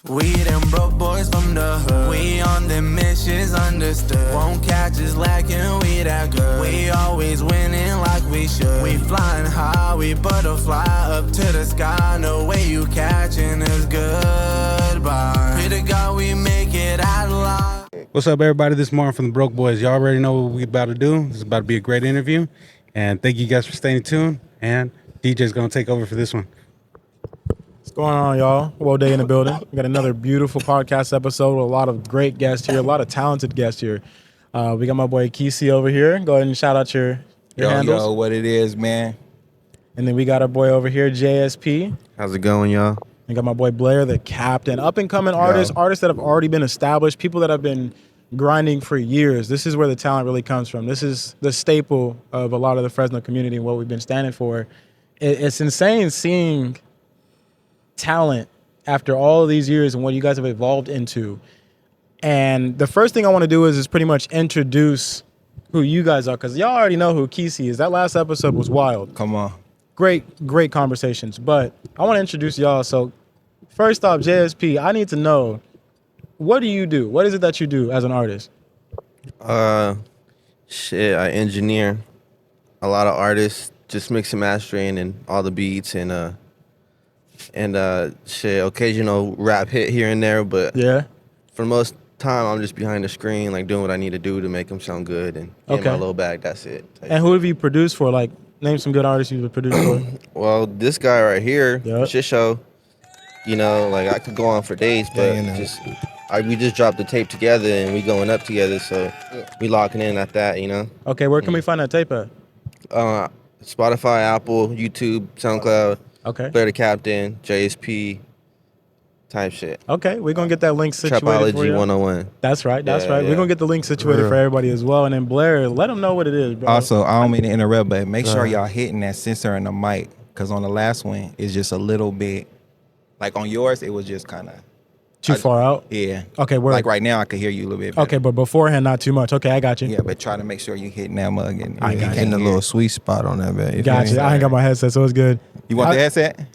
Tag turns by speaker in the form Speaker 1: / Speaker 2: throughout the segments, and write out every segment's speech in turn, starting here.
Speaker 1: We them broke boys from the hood. We on them missions, understood. Won't catch us lacking, we that good. We always winning like we should. We flying high, we butterfly up to the sky. No way you catching us, goodbye. Pray to God we make it out alive.
Speaker 2: What's up, everybody? This is Martin from the Broke Boys. Y'all already know what we about to do. This is about to be a great interview. And thank you guys for staying tuned. And DJ's going to take over for this one.
Speaker 3: What's going on, y'all? Well, day in the building. We got another beautiful podcast episode with a lot of great guests here, a lot of talented guests here. We got my boy Kesey over here. Go ahead and shout out your handles.
Speaker 4: Yo, what it is, man.
Speaker 3: And then we got our boy over here, JSP.
Speaker 5: How's it going, y'all?
Speaker 3: We got my boy Blair, the captain. Up-and-coming artists that have already been established, people that have been grinding for years. This is where the talent really comes from. This is the staple of a lot of the Fresno community and what we've been standing for. It's insane seeing talent after all of these years and what you guys have evolved into. And the first thing I want to do is pretty much introduce who you guys are, because y'all already know who Kesey is. That last episode was wild.
Speaker 4: Come on.
Speaker 3: Great conversations. But I want to introduce y'all. So first off, JSP, I need to know, what do you do? What is it that you do as an artist?
Speaker 5: I engineer a lot of artists, just mix and mastering and all the beats and occasional rap hit here and there, but for the most time I'm just behind the screen, like doing what I need to do to make them sound good and get my little bag. That's it.
Speaker 3: And who have you produced for? Like, name some good artists you've produced for.
Speaker 5: Well, this guy right here, Shit Show, you know, like I could go on for days, but we just dropped the tape together and we going up together, so we locking in at that, you know.
Speaker 3: Okay, where can we find that tape at?
Speaker 5: Spotify, Apple, YouTube, SoundCloud.
Speaker 3: Okay.
Speaker 5: Blair the Captain, JSP type shit.
Speaker 3: Okay, we're going to get that link situated
Speaker 5: Trapology
Speaker 3: for you.
Speaker 5: 101.
Speaker 3: That's right. We're going to get the link situated for everybody as well. And then Blair, let them know what it is, bro.
Speaker 4: Also, I don't mean to interrupt, but make sure y'all hitting that sensor in the mic, because on the last one, it's just a little bit, like on yours, it was just kind of
Speaker 3: too far out?
Speaker 4: Yeah.
Speaker 3: Okay,
Speaker 4: like right now, I can hear you a little bit better.
Speaker 3: Okay, but beforehand, not too much. Okay, I got you.
Speaker 4: Yeah, but try to make sure you hitting that mug. And
Speaker 3: I got
Speaker 5: Hitting a little sweet spot on that, man.
Speaker 3: Got you. I ain't got my headset, so it's good.
Speaker 4: You want the headset?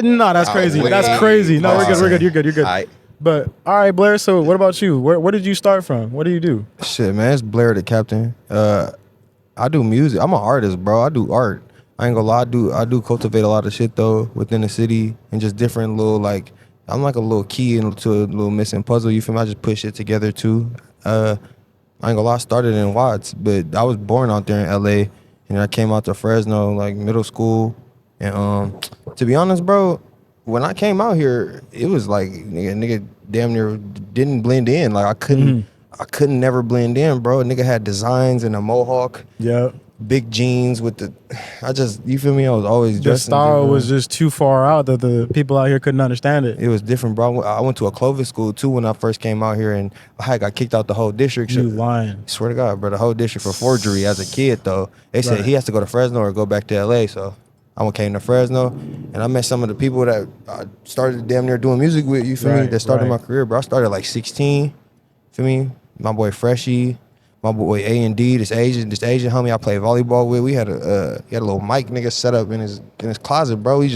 Speaker 3: No, that's crazy. That's crazy. No, we're good. You're good.
Speaker 4: All right.
Speaker 3: But, all right, Blair, so what about you? Where did you start from? What do you do?
Speaker 5: Shit, man, it's Blair the Captain. I do music. I'm an artist, bro. I do art. I ain't gonna lie. I do cultivate a lot of shit, though, within the city and just different little, like, I'm like a little key into a little missing puzzle. You feel me? I just put shit together, too. I ain't gonna lie. I started in Watts, but I was born out there in L.A., and I came out to Fresno, like, middle school. And to be honest, bro, when I came out here, it was like nigga damn near didn't blend in. Like I couldn't never blend in, bro. Nigga had designs and a mohawk.
Speaker 3: Yeah.
Speaker 5: Big jeans with you feel me? I was always
Speaker 3: the style was just too far out that the people out here couldn't understand it.
Speaker 5: It was different, bro. I went to a Clovis school too when I first came out here, and I got kicked out the whole district.
Speaker 3: You lying?
Speaker 5: Swear to God, bro, the whole district for forgery as a kid though. They said he has to go to Fresno or go back to LA, so I came to Fresno, and I met some of the people that I started damn near doing music with, you feel me? That started my career, bro. I started like 16, feel me? My boy Freshie, my boy A&D, this Asian homie I played volleyball with. We had a little mic nigga set up in his closet, bro. We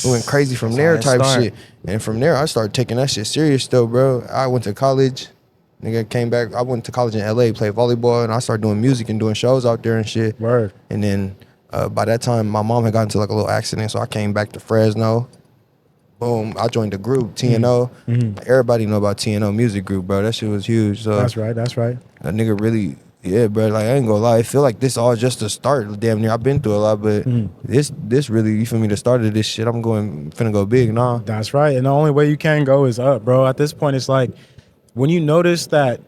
Speaker 5: went crazy from there type shit. And from there, I started taking that shit serious though, bro. I went to college, nigga came back. I went to college in LA, played volleyball, and I started doing music and doing shows out there and shit.
Speaker 3: Word.
Speaker 5: And then by that time, my mom had gotten into like a little accident, so I came back to Fresno. Boom, I joined the group, TNO. Everybody know about TNO Music Group, bro. That shit was huge. So
Speaker 3: that's right.
Speaker 5: That nigga really, bro, like I ain't gonna lie. I feel like this all just to start, damn near. I've been through a lot, but this really, you feel me, the start of this shit, I'm finna go big, nah.
Speaker 3: That's right, and the only way you can go is up, bro. At this point, it's like, when you notice that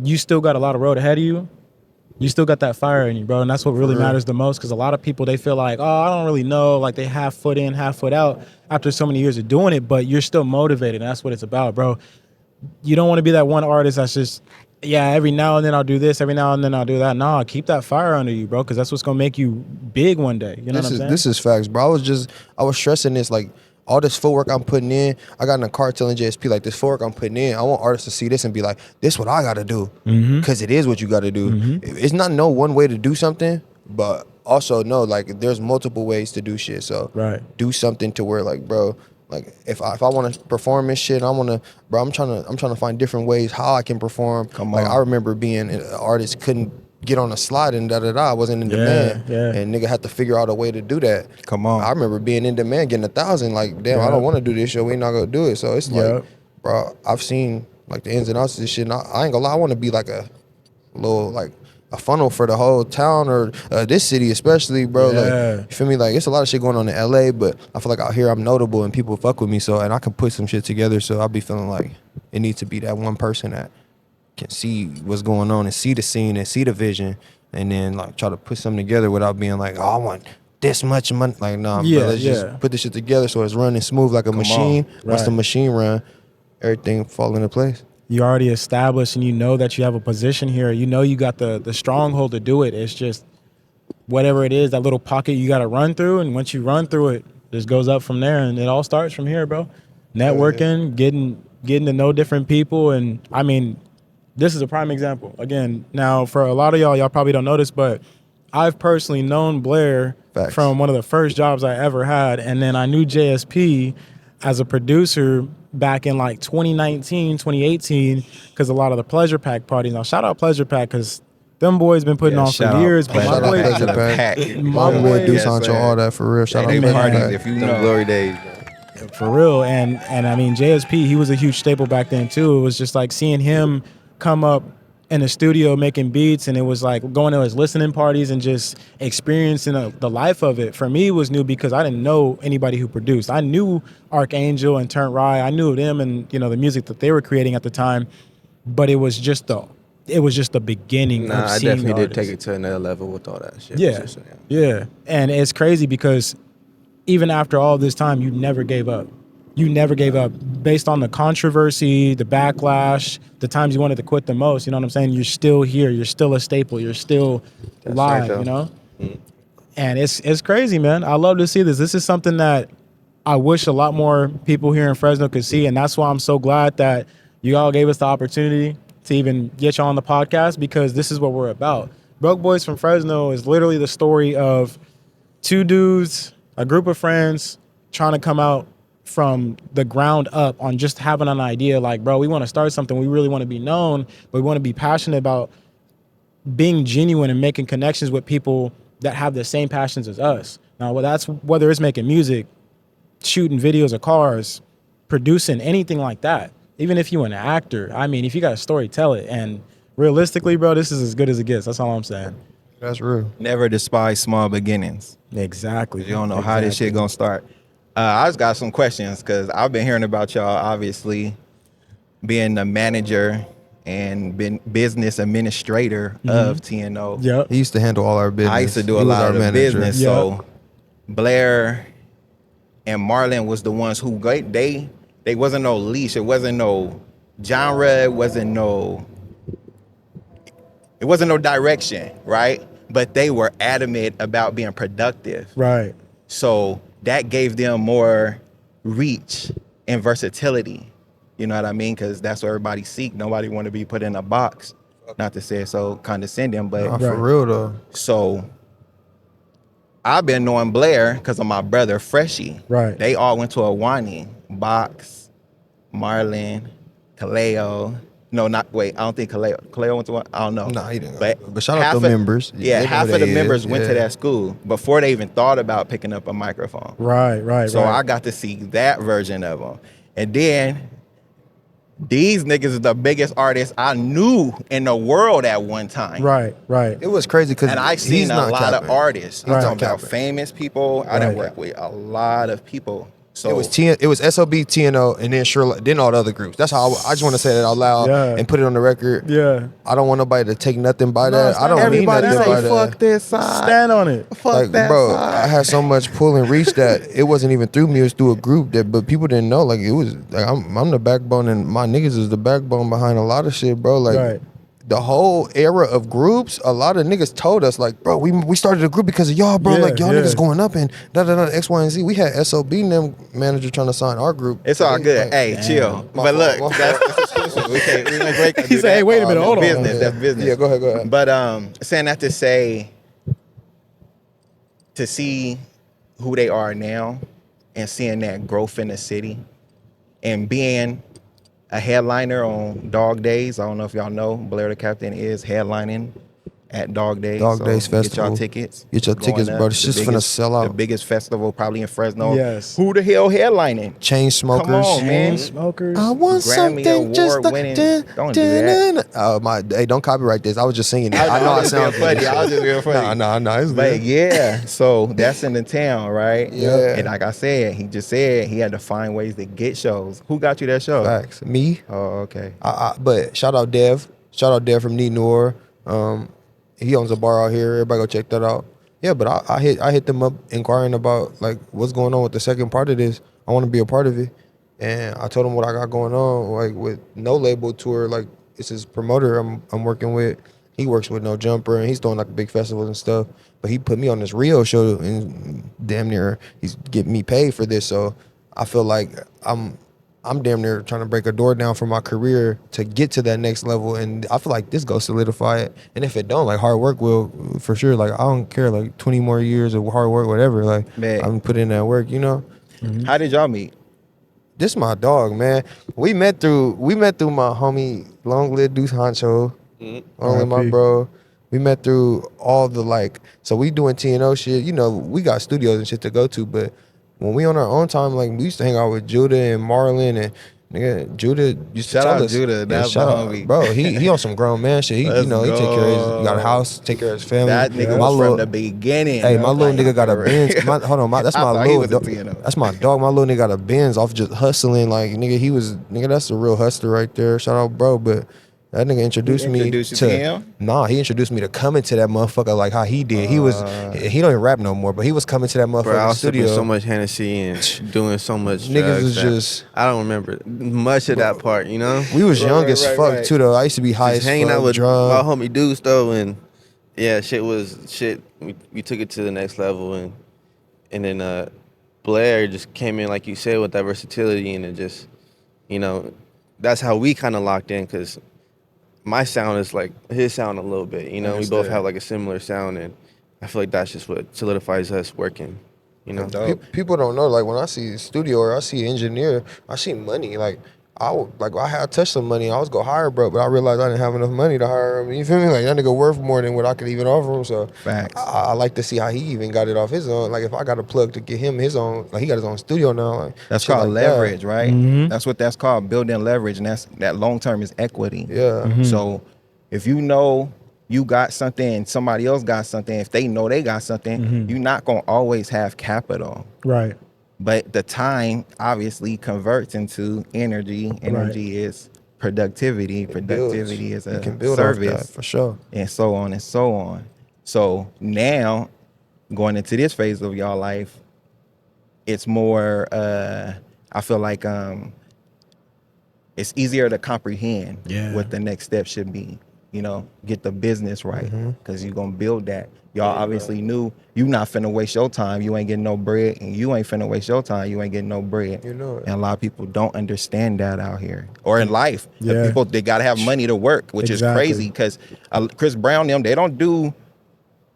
Speaker 3: you still got a lot of road ahead of you, you still got that fire in you, bro. And that's what really matters the most, because a lot of people, they feel like, oh, I don't really know. Like, they half foot in, half foot out after so many years of doing it, but you're still motivated. And that's what it's about, bro. You don't want to be that one artist that's just, every now and then I'll do this, every now and then I'll do that. Nah, keep that fire under you, bro, because that's what's going to make you big one day. You know what I'm saying?
Speaker 5: This is facts, bro. I was stressing this, like, all this footwork I'm putting in. I got in a car telling JSP, like, this footwork I'm putting in, I want artists to see this and be like, this what I got to do. Because it is what you got to do. It's not no one way to do something, but also know, like, there's multiple ways to do shit. So do something to where, like, bro, Like if I want to perform and shit, I'm trying to find different ways how I can perform. Like I remember being an artist, couldn't get on a slide and I wasn't in demand, and nigga had to figure out a way to do that. I remember being in demand, getting 1,000. Like damn, I don't want to do this show. We not gonna do it. So it's like, bro, I've seen like the ins and outs of this shit. And I ain't gonna lie, I want to be like a little like a funnel for the whole town or this city especially, bro. Like you feel me? Like it's a lot of shit going on in LA, but I feel like out here I'm notable and people fuck with me, so and I can put some shit together. So I'll be feeling like it needs to be that one person that can see what's going on and see the scene and see the vision, and then like try to put something together without being like, oh, I want this much money. Like nah, bro, let's just put this shit together so it's running smooth like a machine. Once the machine run, everything fall into place.
Speaker 3: You already established and you know that you have a position here. You know you got the stronghold to do it. It's just whatever it is, that little pocket you got to run through. And once you run through it, just goes up from there. And it all starts from here, bro. Networking, getting to know different people. And, I mean, this is a prime example. Again, now for a lot of y'all probably don't know this, but I've personally known Blair from one of the first jobs I ever had. And then I knew JSP as a producer back in like 2019, 2018, because a lot of the Pleasure Pack parties. Now, shout out Pleasure Pack because them boys been putting on for years. But my boy,
Speaker 5: my boy do Sancho, all that for real. Shout out Pleasure Pack.
Speaker 4: If you know glory days.
Speaker 3: For real. And I mean, JSP, he was a huge staple back then too. It was just like seeing him come up in the studio making beats, and it was like going to his listening parties and just experiencing the life of it. For me, it was new because I didn't know anybody who produced. I knew Archangel and Turnt Rye. I knew them and the music that they were creating at the time, but it was just the beginning of seeing
Speaker 6: I definitely
Speaker 3: the
Speaker 6: did take it to another level with all that shit.
Speaker 3: Yeah. And it's crazy because even after all this time, you never gave up. You never gave up based on the controversy, the backlash, the times you wanted to quit the most. You know what I'm saying? You're still here. You're still a staple. You're still live, And it's crazy, man. I love to see this. This is something that I wish a lot more people here in Fresno could see. And that's why I'm so glad that you all gave us the opportunity to even get you on the podcast, because this is what we're about. Broke Boys from Fresno is literally the story of two dudes, a group of friends trying to come out from the ground up on just having an idea like, bro, we want to start something. We really want to be known, but we want to be passionate about being genuine and making connections with people that have the same passions as us. Now, whether it's making music, shooting videos of cars, producing, anything like that. Even if you're an actor, I mean, if you got a story, tell it. And realistically, bro, this is as good as it gets. That's all I'm saying.
Speaker 5: That's real.
Speaker 4: Never despise small beginnings.
Speaker 3: Exactly.
Speaker 4: You don't know how this shit gonna start. I just got some questions because I've been hearing about y'all, obviously, being the manager and been business administrator of TNO.
Speaker 3: Yep.
Speaker 5: He used to handle all our business.
Speaker 4: I used to do a lot of the business. So Blair and Marlon was the ones who they wasn't no leash. It wasn't no genre. It wasn't no direction, right? But they were adamant about being productive.
Speaker 3: Right.
Speaker 4: So that gave them more reach and versatility. You know what I mean? Because that's what everybody seek. Nobody want to be put in a box. Not to say it so condescending, but
Speaker 5: for real though.
Speaker 4: So I've been knowing Blair because of my brother Freshie.
Speaker 3: Right.
Speaker 4: They all went to Awani. Box, Marlon, Kaleo. No, I don't think Kaleo. Kaleo went to one. I don't know.
Speaker 5: No, he didn't.
Speaker 4: But
Speaker 5: shout out the members.
Speaker 4: Yeah, half of the members went to that school before they even thought about picking up a microphone.
Speaker 3: Right.
Speaker 4: So I got to see that version of them. And then these niggas is the biggest artists I knew in the world at one time.
Speaker 3: Right.
Speaker 5: It was crazy because
Speaker 4: and I've seen a lot of artists. I'm talking about famous people. I done work with a lot of people. So
Speaker 5: it was SOB, TNO, and then Sherlock, then all the other groups. That's how I just want to say that out loud and put it on the record.
Speaker 3: Yeah.
Speaker 5: I don't want nobody to take nothing by that. I don't mean
Speaker 4: everybody
Speaker 5: nothing by
Speaker 4: say
Speaker 5: that.
Speaker 4: fuck this side.
Speaker 3: Stand on it.
Speaker 4: Fuck
Speaker 5: like,
Speaker 4: that
Speaker 5: bro,
Speaker 4: side.
Speaker 5: I had so much pull and reach that it wasn't even through me. It was through a group but people didn't know. Like it was like I'm the backbone, and my niggas is the backbone behind a lot of shit, bro. Like the whole era of groups, a lot of niggas told us like, bro, we started a group because of y'all, bro. Like y'all niggas going up and X, Y, and Z. We had SOB and them manager trying to sign our group.
Speaker 4: It's all good. Hey, chill. But look, that's exclusive. We can't break.
Speaker 3: He said, hey, wait a minute, hold on.
Speaker 4: Business. That's business.
Speaker 5: Yeah, go ahead.
Speaker 4: But saying that to say, to see who they are now and seeing that growth in the city and being a headliner on Dog Days. I don't know if y'all know, Blair the Captain is headlining at Dog Days.
Speaker 5: Dog Days
Speaker 4: Get
Speaker 5: Festival.
Speaker 4: y'all tickets.
Speaker 5: Get your
Speaker 4: It's going
Speaker 5: tickets,
Speaker 4: up.
Speaker 5: bro. It's just finna sell
Speaker 4: The
Speaker 5: out.
Speaker 4: biggest festival probably in Fresno.
Speaker 3: Yes.
Speaker 4: Who the hell headlining?
Speaker 5: Chain smokers.
Speaker 4: Come on, man.
Speaker 3: Smokers.
Speaker 5: I want
Speaker 4: Grammy
Speaker 5: something just
Speaker 4: award winning. Don't do that.
Speaker 5: Hey, don't copyright this. I was just singing it. I know
Speaker 4: I
Speaker 5: I
Speaker 4: was
Speaker 5: sound
Speaker 4: just being funny. I was just being funny.
Speaker 5: No, it's
Speaker 4: But
Speaker 5: good.
Speaker 4: yeah, so that's in the town, right?
Speaker 5: Yeah.
Speaker 4: And like I said, he just said he had to find ways to get shows. Who got you that show?
Speaker 5: Facts. Me.
Speaker 4: Oh, okay.
Speaker 5: But shout out Dev. Shout out Dev from Neat Noir. He owns a bar out here. Everybody go check that out. Yeah, but I hit them up inquiring about like what's going on with the second part of this. I want to be a part of it, and I told him what I got going on, like with No Label Tour. Like it's his promoter I'm working with. He works with No Jumper, and he's doing like big festivals and stuff. But he put me on this Rio show, and damn near he's getting me paid for this. So I feel like I'm damn near trying to break a door down for my career to get to that next level, and I feel like this goes solidify it. And if it don't, like hard work will for sure. Like I don't care, like 20 more years of hard work, whatever. Like
Speaker 4: Man.
Speaker 5: I'm putting in that work, you know.
Speaker 4: How did y'all meet?
Speaker 5: This my dog, man. We met through my homie Long Live Deuce Honcho, only my
Speaker 3: RIP.
Speaker 5: bro. We met through all the like, so we doing TNO shit. You know, we got studios and shit to go to, but when we on our own time, like we used to hang out with Judah and Marlon and nigga, Judah used to
Speaker 4: Shout
Speaker 5: tell
Speaker 4: out
Speaker 5: us.
Speaker 4: Judah, that's
Speaker 5: shout
Speaker 4: my
Speaker 5: out,
Speaker 4: homie.
Speaker 5: bro. He on some grown man shit. He
Speaker 4: Let's
Speaker 5: he take care of his,
Speaker 4: go.
Speaker 5: he got a house, take care of his family.
Speaker 4: That nigga
Speaker 5: My
Speaker 4: was
Speaker 5: little-
Speaker 4: from the beginning.
Speaker 5: Hey, my little
Speaker 4: Like,
Speaker 5: nigga got a
Speaker 4: for real.
Speaker 5: Benz. That's
Speaker 4: I
Speaker 5: my
Speaker 4: thought he
Speaker 5: little
Speaker 4: was a
Speaker 5: dog.
Speaker 4: TNO.
Speaker 5: That's my dog. My little nigga got a Benz off just hustling. Like nigga, that's a real hustler right there. Shout out, bro. But that nigga introduced me
Speaker 4: introduced you to him?
Speaker 5: Nah, he introduced me to coming to that motherfucker like how he did. He don't even rap no more, but he was coming to that motherfucker
Speaker 6: Bro, I was sipping
Speaker 5: studio.
Speaker 6: so much Hennessy and doing so much
Speaker 5: Niggas
Speaker 6: drugs
Speaker 5: was
Speaker 6: that
Speaker 5: just-
Speaker 6: I don't remember much of that part, you know?
Speaker 5: We was young as
Speaker 4: right,
Speaker 5: fuck
Speaker 4: right.
Speaker 5: too though. I used to be high
Speaker 6: Just
Speaker 5: as
Speaker 6: hanging
Speaker 5: fuck,
Speaker 6: out with
Speaker 5: drunk.
Speaker 6: my homie dudes though, and yeah, shit. We took it to the next level, and then Blair just came in like you said with that versatility, and it just, you know, that's how we kind of locked in because my sound is like his sound a little bit, you know. We both
Speaker 4: Understood.
Speaker 6: have like a similar sound, and I feel like that's just what solidifies us working, you know.
Speaker 4: Dope.
Speaker 5: People don't know, like when I see studio or I see engineer, I see money. Like I had touched some money. I was gonna hire bro, but I realized I didn't have enough money to hire him. You feel me? Like that nigga worth more than what I could even offer him. So
Speaker 4: Facts.
Speaker 5: I like to see how he even got it off his own. Like if I got a plug to get him his own, like he got his own studio now. Like
Speaker 4: That's
Speaker 5: shit
Speaker 4: called
Speaker 5: like that.
Speaker 4: leverage, right?
Speaker 3: Mhm.
Speaker 4: That's what that's called, building leverage, and that long term is equity.
Speaker 5: Yeah.
Speaker 4: So if you know you got something and somebody else got something, if they know they got something, you're not gonna always have capital.
Speaker 3: Right.
Speaker 4: But the time obviously converts into energy. Energy is productivity. Productivity is
Speaker 5: You
Speaker 4: a
Speaker 5: can build off that
Speaker 4: service,
Speaker 5: for sure.
Speaker 4: and so on and so on. So now, going into this phase of y'all life, it's more. I feel like it's easier to comprehend what the next step should be. You know, get the business right because you're gonna build that. Y'all obviously knew you not finna waste your time. You ain't getting no bread, and you ain't finna waste your time. You ain't getting no bread.
Speaker 5: You know it.
Speaker 4: And a lot of people don't understand that out here or in life. The
Speaker 3: Yeah.
Speaker 4: people they gotta have money to work, which
Speaker 3: Exactly.
Speaker 4: is crazy because Chris Brown them they don't do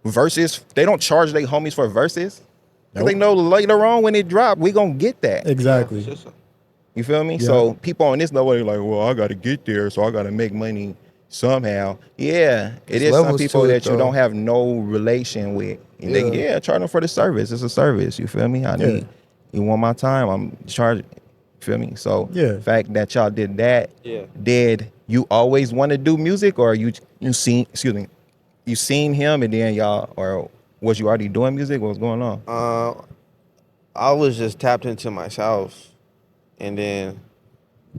Speaker 4: verses. They don't charge their homies for verses. 'Cause they know later on when it drop, we gonna get that.
Speaker 3: Exactly.
Speaker 4: You feel me?
Speaker 3: Yeah.
Speaker 4: So people on this level, they're like, well, I gotta get there, so I gotta make money somehow. Yeah, it
Speaker 5: There's
Speaker 4: is some
Speaker 5: levels
Speaker 4: people
Speaker 5: to it,
Speaker 4: that you
Speaker 5: though.
Speaker 4: don't have no relation with. And they charge them for the service. It's a service. You feel me? You want my time? I'm charging. Feel me? So the fact that y'all did that, did you always want to do music, or you seen him and then y'all, or was you already doing music? What was going on?
Speaker 6: I was just tapped into myself, and then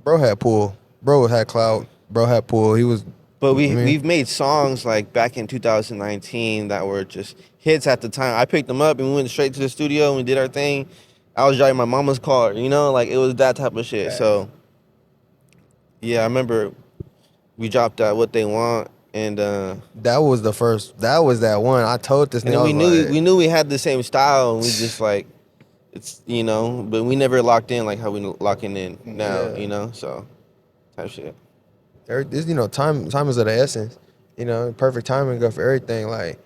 Speaker 5: Bro had pull. Bro had clout. Bro had pull. He was.
Speaker 6: but
Speaker 5: I mean-
Speaker 6: we've made songs like back in 2019 that were just hits at the time. I picked them up and we went straight to the studio and we did our thing. I was driving my mama's car, you know, like it was that type of shit. So yeah, I remember we dropped that What They Want, and
Speaker 5: That was the first. That was that one. I told this
Speaker 6: and
Speaker 5: nigga.
Speaker 6: then we knew we had the same style, and we just like it's, you know, but we never locked in like how we locking in now, you know, so type shit.
Speaker 5: This, you know, time is of the essence. You know, perfect timing go for everything. Like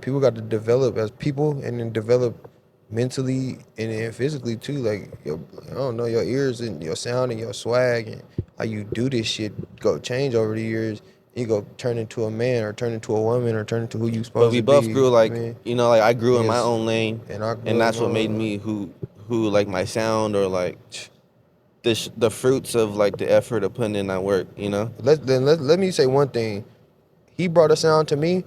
Speaker 5: people got to develop as people and then develop mentally and then physically too. Like I don't know, your ears and your sound and your swag and how you do this shit go change over the years. You go turn into a man or turn into a woman or turn into who you supposed
Speaker 6: But we
Speaker 5: to be.
Speaker 6: both grew like,
Speaker 5: I mean,
Speaker 6: you know, like I grew in my
Speaker 5: Yes.
Speaker 6: own lane,
Speaker 5: And I grew
Speaker 6: and that's
Speaker 5: in
Speaker 6: what made
Speaker 5: mine.
Speaker 6: me who like my sound or like the fruits of like the effort of putting in that work, you know.
Speaker 5: Let me say one thing. He brought a sound to me.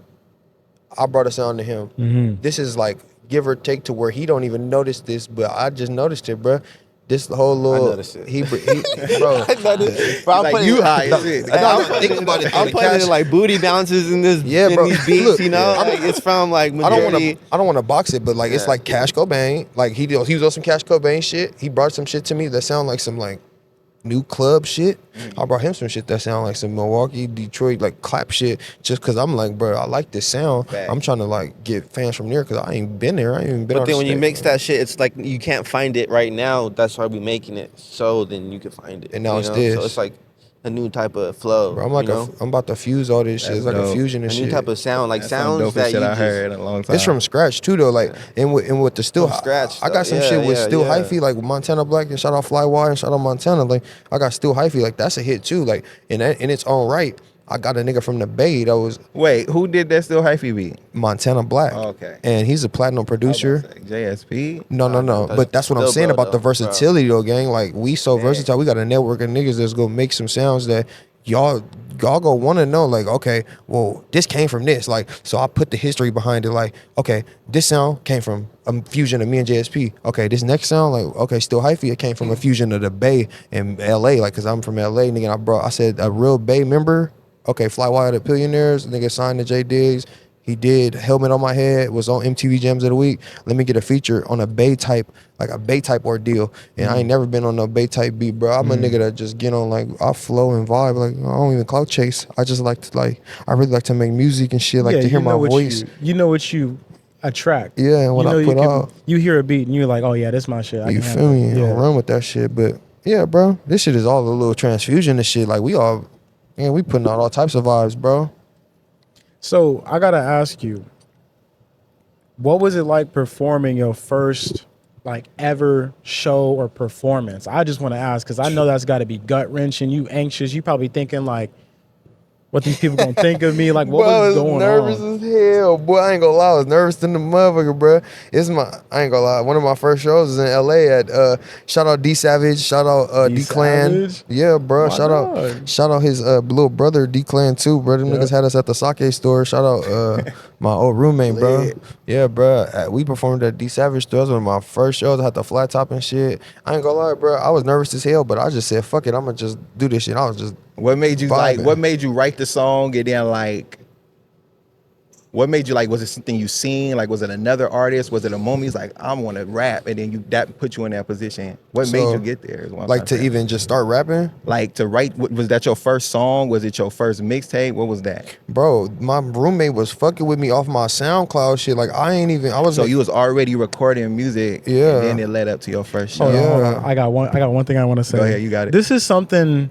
Speaker 5: I brought a sound to him.
Speaker 3: Mm-hmm.
Speaker 5: This is like give or take to where he don't even notice this, but I just noticed it, bro. This the whole little.
Speaker 6: noticed it.
Speaker 5: He bro.
Speaker 6: Bro, I'm
Speaker 4: Like
Speaker 6: putting
Speaker 4: you high as shit.
Speaker 6: I'm
Speaker 5: think about it.
Speaker 6: I'm putting in like booty bounces in this,
Speaker 5: Yeah,
Speaker 6: in
Speaker 5: bro.
Speaker 6: these beats,
Speaker 5: Look,
Speaker 6: you know.
Speaker 5: yeah.
Speaker 6: Like, it's from like
Speaker 5: I don't
Speaker 6: majority.
Speaker 5: want to box it, but like it's
Speaker 6: Yeah.
Speaker 5: like Cash Cobain. Like he was on some Cash Cobain shit. He brought some shit to me that sound like some like new club shit. I brought him some shit that sound like some Milwaukee, Detroit like clap shit. Just cause I'm like, bro, I like this sound.
Speaker 4: Facts.
Speaker 5: I'm trying to like get fans from there because I ain't been there. I ain't even been.
Speaker 6: But
Speaker 5: on
Speaker 6: then
Speaker 5: the
Speaker 6: when you
Speaker 5: stage,
Speaker 6: mix
Speaker 5: man.
Speaker 6: that shit, it's like you can't find it right now. That's why we making it so then you can find it.
Speaker 5: And now
Speaker 6: you
Speaker 5: it's
Speaker 6: know?
Speaker 5: this.
Speaker 6: So it's like a new type of flow.
Speaker 5: Bro, I'm like
Speaker 6: you know?
Speaker 5: I'm about to fuse all this shit.
Speaker 4: That's
Speaker 5: It's like a
Speaker 4: dope.
Speaker 5: fusion
Speaker 6: A
Speaker 5: and
Speaker 6: new
Speaker 5: shit.
Speaker 6: type of sound, like
Speaker 4: That's some
Speaker 6: sounds
Speaker 4: dopest
Speaker 6: that
Speaker 4: shit
Speaker 6: you
Speaker 4: I
Speaker 6: just.
Speaker 4: heard in a long time.
Speaker 5: It's from scratch too though. Like and with the still
Speaker 6: From scratch,
Speaker 5: I got some
Speaker 6: though.
Speaker 5: shit with
Speaker 6: Yeah,
Speaker 5: Still
Speaker 6: yeah.
Speaker 5: Hyphy, like with Montana Black and shout out Flywire and shout out Montana. Like I got Still Hyphy, like that's a hit too. Like in its own right. I got a nigga from the Bay that was
Speaker 4: Wait, who did that Still Hyphy beat?
Speaker 5: Montana Black.
Speaker 4: Oh, okay.
Speaker 5: And he's a platinum producer.
Speaker 4: JSP.
Speaker 5: No. But that's what I'm
Speaker 6: Still
Speaker 5: saying
Speaker 6: bro,
Speaker 5: about the
Speaker 6: though, bro.
Speaker 5: versatility though, gang. Like we so versatile. We got a network of niggas that's gonna make some sounds that y'all go want to know. Like, okay, well, this came from this. Like, so I put the history behind it. Like, okay, this sound came from a fusion of me and JSP. Okay, this next sound, like, okay, Still Hyphy, it came from a fusion of the Bay and LA. Like, cause I'm from LA, nigga. And I said a real Bay member. Okay, Flywire the Billionaires, nigga signed to J Diggs. He did Helmet on My Head, was on MTV Jams of the Week. Let me get a feature on a Bay type ordeal. And I ain't never been on no Bay type beat, bro. I'm a nigga that just get on like I flow and vibe. Like I don't even clout chase. I just like to I really like to make music and shit, like to hear my voice.
Speaker 3: You know what you attract.
Speaker 5: Yeah, and what
Speaker 3: you know
Speaker 5: I put out.
Speaker 3: You hear a beat and you're like, oh yeah, that's my shit. I
Speaker 5: You
Speaker 3: can
Speaker 5: feel me?
Speaker 3: handle it.
Speaker 5: I run with that shit. But yeah, bro, this shit is all a little transfusion and shit. Like we putting out all types of vibes, bro.
Speaker 3: So I gotta ask you, what was it like performing your first like ever show or performance? I just want to ask because I know that's got to be gut wrenching. You anxious? You probably thinking like, what these people gonna think of me? Like, what was going
Speaker 5: nervous
Speaker 3: on?
Speaker 5: as hell, boy. I ain't gonna lie, I was nervous than the motherfucker, bro. I ain't gonna lie. One of my first shows was in LA at shout out D Savage, shout out D Clan.
Speaker 3: Savage?
Speaker 5: Yeah, bro.
Speaker 3: My
Speaker 5: Shout out his little brother D Clan too, bro. Them niggas had us at the sake store. Shout out my old roommate, bro. Yeah, bro. We performed at D Savage store. That was one of my first shows. I had the flat top and shit. I ain't gonna lie, bro. I was nervous as hell, but I just said, fuck it, I'ma just do this shit. I was just
Speaker 4: What made you
Speaker 5: vibing.
Speaker 4: what made you write the song and then like what made you like, was it something you seen? Like was it another artist? Was it a moment? He's like, I wanna rap, and then that put you in that position. What made
Speaker 5: So,
Speaker 4: you get there? Is what I'm
Speaker 5: like
Speaker 4: trying
Speaker 5: to
Speaker 4: say.
Speaker 5: even just start rapping.
Speaker 4: Like to write, was that your first song? Was it your first mixtape? What was that?
Speaker 5: Bro, my roommate was fucking with me off my SoundCloud shit. Like I was
Speaker 4: So you was already recording music,
Speaker 5: Yeah.
Speaker 4: and then it led up to your first show.
Speaker 3: Hold on, hold
Speaker 5: Yeah.
Speaker 3: on. I got one thing I want to say.
Speaker 4: Go ahead, you got it.
Speaker 3: This is something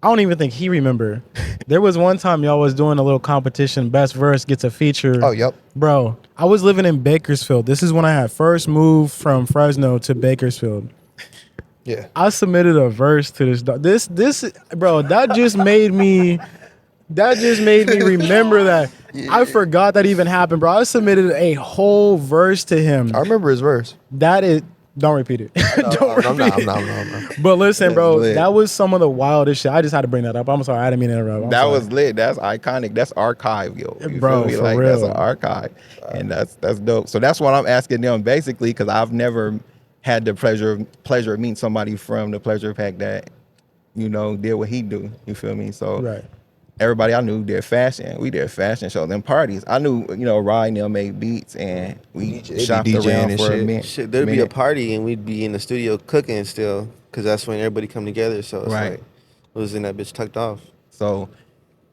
Speaker 3: I don't even think he remember. There was one time y'all was doing a little competition. Best verse gets a feature.
Speaker 5: Oh, yep.
Speaker 3: Bro, I was living in Bakersfield. This is when I had first moved from Fresno to Bakersfield.
Speaker 5: Yeah.
Speaker 3: I submitted a verse to this dog. This bro, that just made me remember that. I forgot that even happened, bro. I submitted a whole verse to him.
Speaker 5: I remember his verse.
Speaker 3: That is, don't repeat it. Don't
Speaker 5: I'm
Speaker 3: repeat it.
Speaker 5: not.
Speaker 3: But listen, bro,
Speaker 4: lit.
Speaker 3: that was some of the wildest shit. I just had to bring that up. I'm sorry, I didn't mean to interrupt. I'm
Speaker 4: That
Speaker 3: sorry.
Speaker 4: was lit. That's iconic. That's archive, yo. You
Speaker 3: Bro,
Speaker 4: feel me?
Speaker 3: for
Speaker 4: Like that's
Speaker 3: real.
Speaker 4: an archive, and that's dope. So that's what I'm asking them basically, because I've never had the pleasure of meeting somebody from the Pleasure Pack that, you know, did what he do. You feel me? So
Speaker 3: Right.
Speaker 4: everybody I knew did fashion. We did fashion shows and parties. I knew, you know, Ryan and them made beats, and we
Speaker 5: They be
Speaker 4: shopped
Speaker 5: DJing
Speaker 4: around
Speaker 5: and
Speaker 4: for a
Speaker 5: shit.
Speaker 4: minute.
Speaker 6: Shit, there'd be a party and we'd be in the studio cooking still, because that's when everybody come together. So it's
Speaker 4: Right.
Speaker 6: like, it was in that bitch tucked off.
Speaker 4: So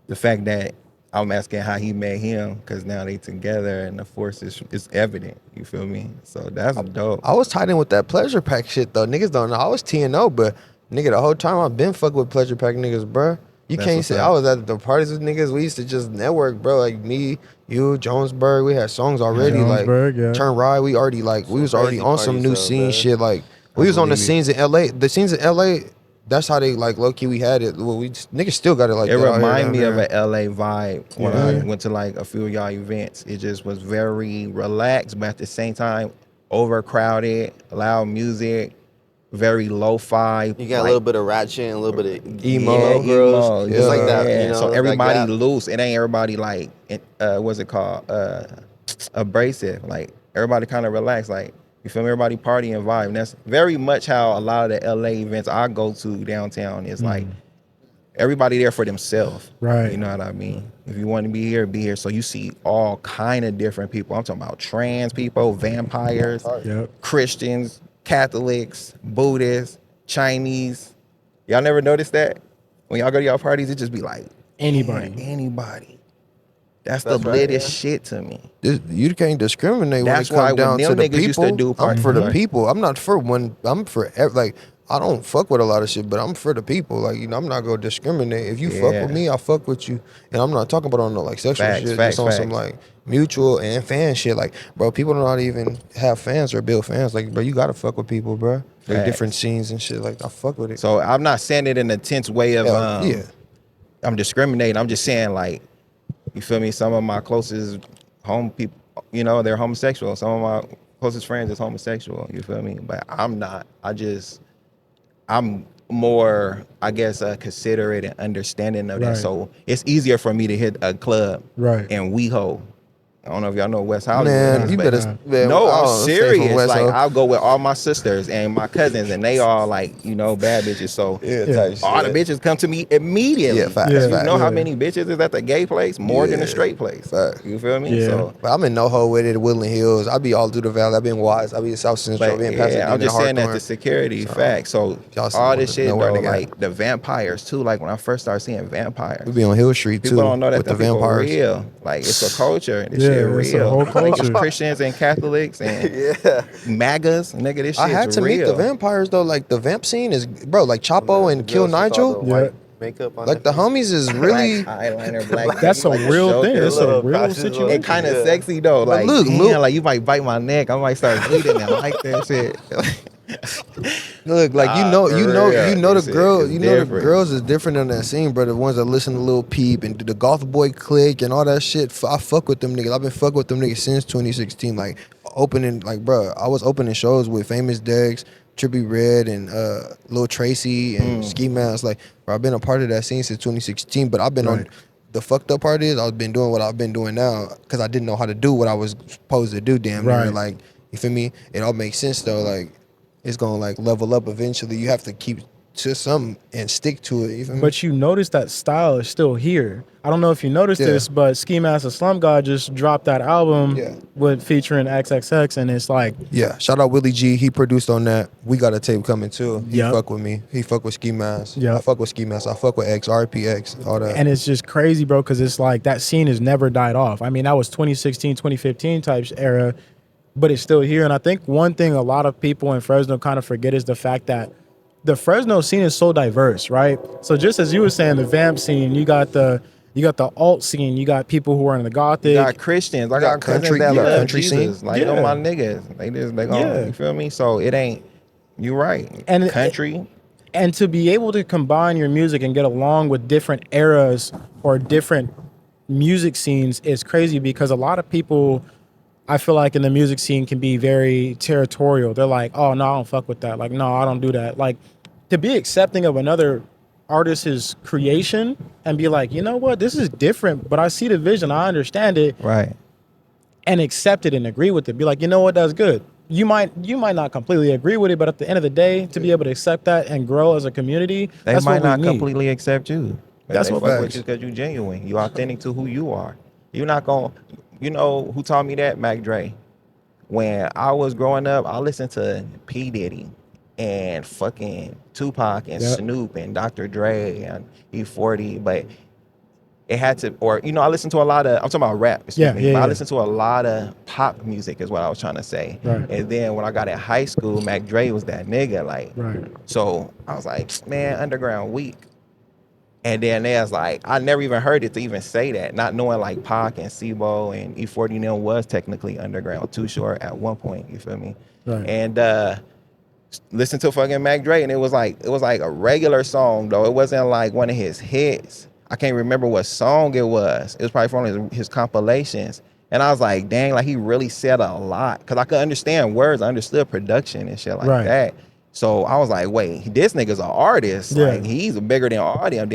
Speaker 4: the fact that I'm asking how he met him, because now they together and the force is evident. You feel me? So that's dope.
Speaker 5: I was tied in with that Pleasure Pack shit though. Niggas don't know. I was T&O, but nigga, the whole time I've been fucking with Pleasure Pack niggas, bruh. You
Speaker 4: That's
Speaker 5: can't
Speaker 4: what's
Speaker 5: say
Speaker 4: up.
Speaker 5: I was at the parties with niggas. We used to just network, bro. Like me, you, Jonesburg. We had songs already.
Speaker 3: Jonesburg, yeah.
Speaker 5: Turn Ride. We already we was already
Speaker 6: crazy
Speaker 5: on some
Speaker 6: parties
Speaker 5: new
Speaker 6: though,
Speaker 5: scene
Speaker 6: bruh.
Speaker 5: shit. Like
Speaker 4: I
Speaker 5: we was on the
Speaker 4: believe you.
Speaker 5: scenes in LA. The scenes in LA. That's how they like low key. We had it. Well, niggas still got it like
Speaker 4: It
Speaker 5: that. out here,
Speaker 4: reminded
Speaker 5: down
Speaker 4: me of
Speaker 5: there.
Speaker 4: an LA vibe when
Speaker 3: Yeah.
Speaker 4: I went to like a few of y'all events. It just was very relaxed, but at the same time, overcrowded, loud music, very lo-fi.
Speaker 6: You got
Speaker 4: like,
Speaker 6: a little bit of ratchet and a little bit of
Speaker 5: Emo.
Speaker 6: girls.
Speaker 5: Yeah.
Speaker 6: It's like that, you know.
Speaker 4: So
Speaker 6: that
Speaker 4: everybody
Speaker 6: gap.
Speaker 4: loose. It ain't everybody like, what's it called? Abrasive. Like everybody kind of relaxed. Like you feel me? Everybody party and vibe. And that's very much how a lot of the LA events I go to downtown is like. Everybody there for themselves.
Speaker 3: Right.
Speaker 4: You know what I mean? If you want to be here, be here. So you see all kind of different people. I'm talking about trans people, vampires,
Speaker 3: Yep.
Speaker 4: Christians, Catholics, Buddhists, Chinese. Y'all never noticed that? When y'all go to y'all parties, it just be like
Speaker 3: Anybody.
Speaker 4: man, anybody. That's
Speaker 6: That's
Speaker 4: the
Speaker 6: right,
Speaker 4: littest
Speaker 6: yeah.
Speaker 4: shit to me.
Speaker 5: You can't discriminate
Speaker 4: That's
Speaker 5: when it
Speaker 4: why
Speaker 5: comes
Speaker 4: when
Speaker 5: down
Speaker 4: them
Speaker 5: to the
Speaker 4: niggas used to
Speaker 5: people.
Speaker 4: do
Speaker 5: I'm for the
Speaker 4: parties.
Speaker 5: people. I'm not for one. I'm for like I don't fuck with a lot of shit, but I'm for the people. Like I'm not gonna discriminate. If you fuck with
Speaker 4: Yeah.
Speaker 5: me, I fuck with you, and I'm not talking about on no like sexual
Speaker 4: Facts,
Speaker 5: shit.
Speaker 4: facts,
Speaker 5: just on some
Speaker 4: facts.
Speaker 5: like mutual and fan shit. Like bro, people do not even have fans or build fans. Like bro, you gotta fuck with people, bro. Like
Speaker 4: Facts.
Speaker 5: different scenes and shit. Like I fuck with it.
Speaker 4: So I'm not saying it in a tense way of
Speaker 5: Yeah.
Speaker 4: I'm discriminating. I'm just saying like, you feel me? Some of my closest home people, you know, they're homosexual. Some of my closest friends is homosexual. You feel me? But I'm not. I'm more, I guess, considerate and understanding of that.
Speaker 3: Right.
Speaker 4: So it's easier for me to hit a club
Speaker 3: Right.
Speaker 4: and WeHo. I don't know if y'all know West Hollywood.
Speaker 5: Man, you
Speaker 4: but
Speaker 5: better. Man,
Speaker 4: no,
Speaker 5: I
Speaker 4: I'm
Speaker 5: don't stay from
Speaker 4: serious.
Speaker 5: West
Speaker 4: Like
Speaker 5: Ho.
Speaker 4: I'll go with all my sisters and my cousins, and they all like, you know, bad bitches. So
Speaker 5: Yeah,
Speaker 3: Yeah.
Speaker 5: type
Speaker 4: all the
Speaker 5: shit.
Speaker 4: bitches come to me immediately.
Speaker 5: Yeah, facts,
Speaker 3: Yeah.
Speaker 4: You know how
Speaker 3: Yeah.
Speaker 4: many bitches is at the gay place? More than the
Speaker 5: Yeah.
Speaker 4: straight place.
Speaker 5: Facts.
Speaker 4: You feel me?
Speaker 3: Yeah.
Speaker 4: So,
Speaker 5: But I'm in NoHo with it, Woodland Hills. I be all through the valley. I be in Wise. I be in South Central. I
Speaker 4: but
Speaker 5: be in Pasadena.
Speaker 4: yeah, I'm just saying that
Speaker 5: Hawthorne.
Speaker 4: the security
Speaker 5: So,
Speaker 4: facts. So
Speaker 5: y'all
Speaker 4: all
Speaker 5: wanna
Speaker 4: this shit
Speaker 5: know where
Speaker 4: though,
Speaker 5: to get.
Speaker 4: like the vampires too. Like when I first started seeing vampires,
Speaker 5: We be on Hill Street too.
Speaker 4: people don't know that
Speaker 5: with
Speaker 4: the
Speaker 5: the
Speaker 4: people
Speaker 5: vampires.
Speaker 4: real. Like it's a culture. This
Speaker 3: Yeah,
Speaker 4: shit
Speaker 3: it's a
Speaker 4: real.
Speaker 3: whole
Speaker 4: Like it's
Speaker 3: culture.
Speaker 4: Christians and Catholics and MAGAs. Nigga, this shit's
Speaker 5: I had to
Speaker 4: real.
Speaker 5: meet the vampires though. Like the vamp scene is, bro. Like Chapo and Kill Nigel.
Speaker 3: Yeah.
Speaker 6: Makeup on
Speaker 5: Like the homies is really.
Speaker 4: black eyeliner, black.
Speaker 3: That's a
Speaker 4: like
Speaker 3: real thing.
Speaker 4: shoulder
Speaker 3: It's a
Speaker 4: look.
Speaker 3: real
Speaker 6: crotches, like-
Speaker 3: situation.
Speaker 4: It kind of
Speaker 6: Yeah.
Speaker 4: sexy though. Like,
Speaker 5: look,
Speaker 4: damn,
Speaker 5: look.
Speaker 4: like you might bite my neck. I might start bleeding. I like that shit.
Speaker 5: Look, like you
Speaker 4: Nah,
Speaker 5: know,
Speaker 4: for
Speaker 5: you know,
Speaker 4: real.
Speaker 5: you know
Speaker 4: This
Speaker 5: the
Speaker 4: shit
Speaker 5: girl,
Speaker 4: is
Speaker 5: you know the
Speaker 4: different.
Speaker 5: girls is different on that scene, bro. The ones that listen to Lil Peep and the Goth Boy Clique and all that shit. I fuck with them niggas. I've been fucking with them niggas since 2016. Like opening, like bro, I was opening shows with Famous Dex, Trippie Redd, and Lil Tracy and Ski Mask. Like, bro, I've been a part of that scene since 2016. But I've been on.
Speaker 3: Right.
Speaker 5: The fucked up part is I've been doing what I've been doing now because I didn't know how to do what I was supposed to do. Damn near.
Speaker 3: Right.
Speaker 5: Like, you feel me? It all makes sense though. Like, it's gonna like level up eventually. You have to keep to something and stick to it. You feel me?
Speaker 3: But you notice that style is still here. I don't know if you noticed
Speaker 5: Yeah.
Speaker 3: this, but Ski Mask and Slum God just dropped that album
Speaker 5: Yeah.
Speaker 3: with featuring XXX, and it's like,
Speaker 5: Yeah, shout out Willie G. He produced on that. We got a tape coming too. He
Speaker 3: Yep.
Speaker 5: fuck with me. He fuck with Ski Mask.
Speaker 3: Yep.
Speaker 5: I fuck with Ski Mask. I fuck with X, RPX, all that.
Speaker 3: and it's just crazy, bro, because it's like that scene has never died off. I mean, that was 2016, 2015 type era, but it's still here. And I think one thing a lot of people in Fresno kind of forget is the fact that the Fresno scene is so diverse, right? So just as you were saying, the vamp scene, you got the alt scene, you got people who are in the gothic.
Speaker 4: You got Christians. I got cousins
Speaker 5: country-
Speaker 4: that
Speaker 5: yeah,
Speaker 4: love
Speaker 5: country
Speaker 4: Jesus.
Speaker 5: scene.
Speaker 4: Like
Speaker 3: Yeah.
Speaker 4: them my niggas. They gonna,
Speaker 3: Yeah.
Speaker 4: you feel me? So it ain't. You right.
Speaker 3: And
Speaker 4: country.
Speaker 3: And to be able to combine your music and get along with different eras or different music scenes is crazy, because a lot of people, I feel like in the music scene, can be very territorial. They're like, oh, no, I don't fuck with that. Like, no, I don't do that. Like, to be accepting of another artist's creation and be like, you know what, this is different, but I see the vision, I understand it,
Speaker 4: Right.
Speaker 3: and accept it and agree with it. Be like, you know what, that's good. You might not completely agree with it, but at the end of the day, to be able to accept that and grow as a community,
Speaker 4: They
Speaker 3: that's
Speaker 4: might
Speaker 3: what we
Speaker 4: not
Speaker 3: need.
Speaker 4: completely accept you. But
Speaker 3: That's
Speaker 4: they
Speaker 3: what
Speaker 4: fuck
Speaker 5: facts.
Speaker 4: with you because you genuine. You authentic to who you are. You're not gonna. You know who taught me that? Mac Dre. When I was growing up, I listened to P Diddy and fucking Tupac and
Speaker 3: Yep.
Speaker 4: Snoop and Dr. Dre and E40, but it had to, or I listened to a lot of. I'm talking about rap.
Speaker 3: Yeah,
Speaker 4: But
Speaker 3: yeah.
Speaker 4: I listened to a lot of pop music, is what I was trying to say.
Speaker 3: Right.
Speaker 4: And then when I got in high school, Mac Dre was that nigga. Like,
Speaker 3: Right.
Speaker 4: so I was like, man, underground weak. And then there's like, I never even heard it to even say that, not knowing like Pac and Sibo and E40 Nil was technically underground, Too Short at one point, you feel me?
Speaker 3: Right.
Speaker 4: And listen to fucking Mac Dre, and it was like a regular song though. It wasn't like one of his hits. I can't remember what song it was. It was probably from his compilations. And I was like, dang, like he really said a lot. Cause I could understand words, I understood production and shit like
Speaker 3: Right.
Speaker 4: that. So I was like, wait, this nigga's an artist.
Speaker 3: Yeah.
Speaker 4: Like he's bigger than all them.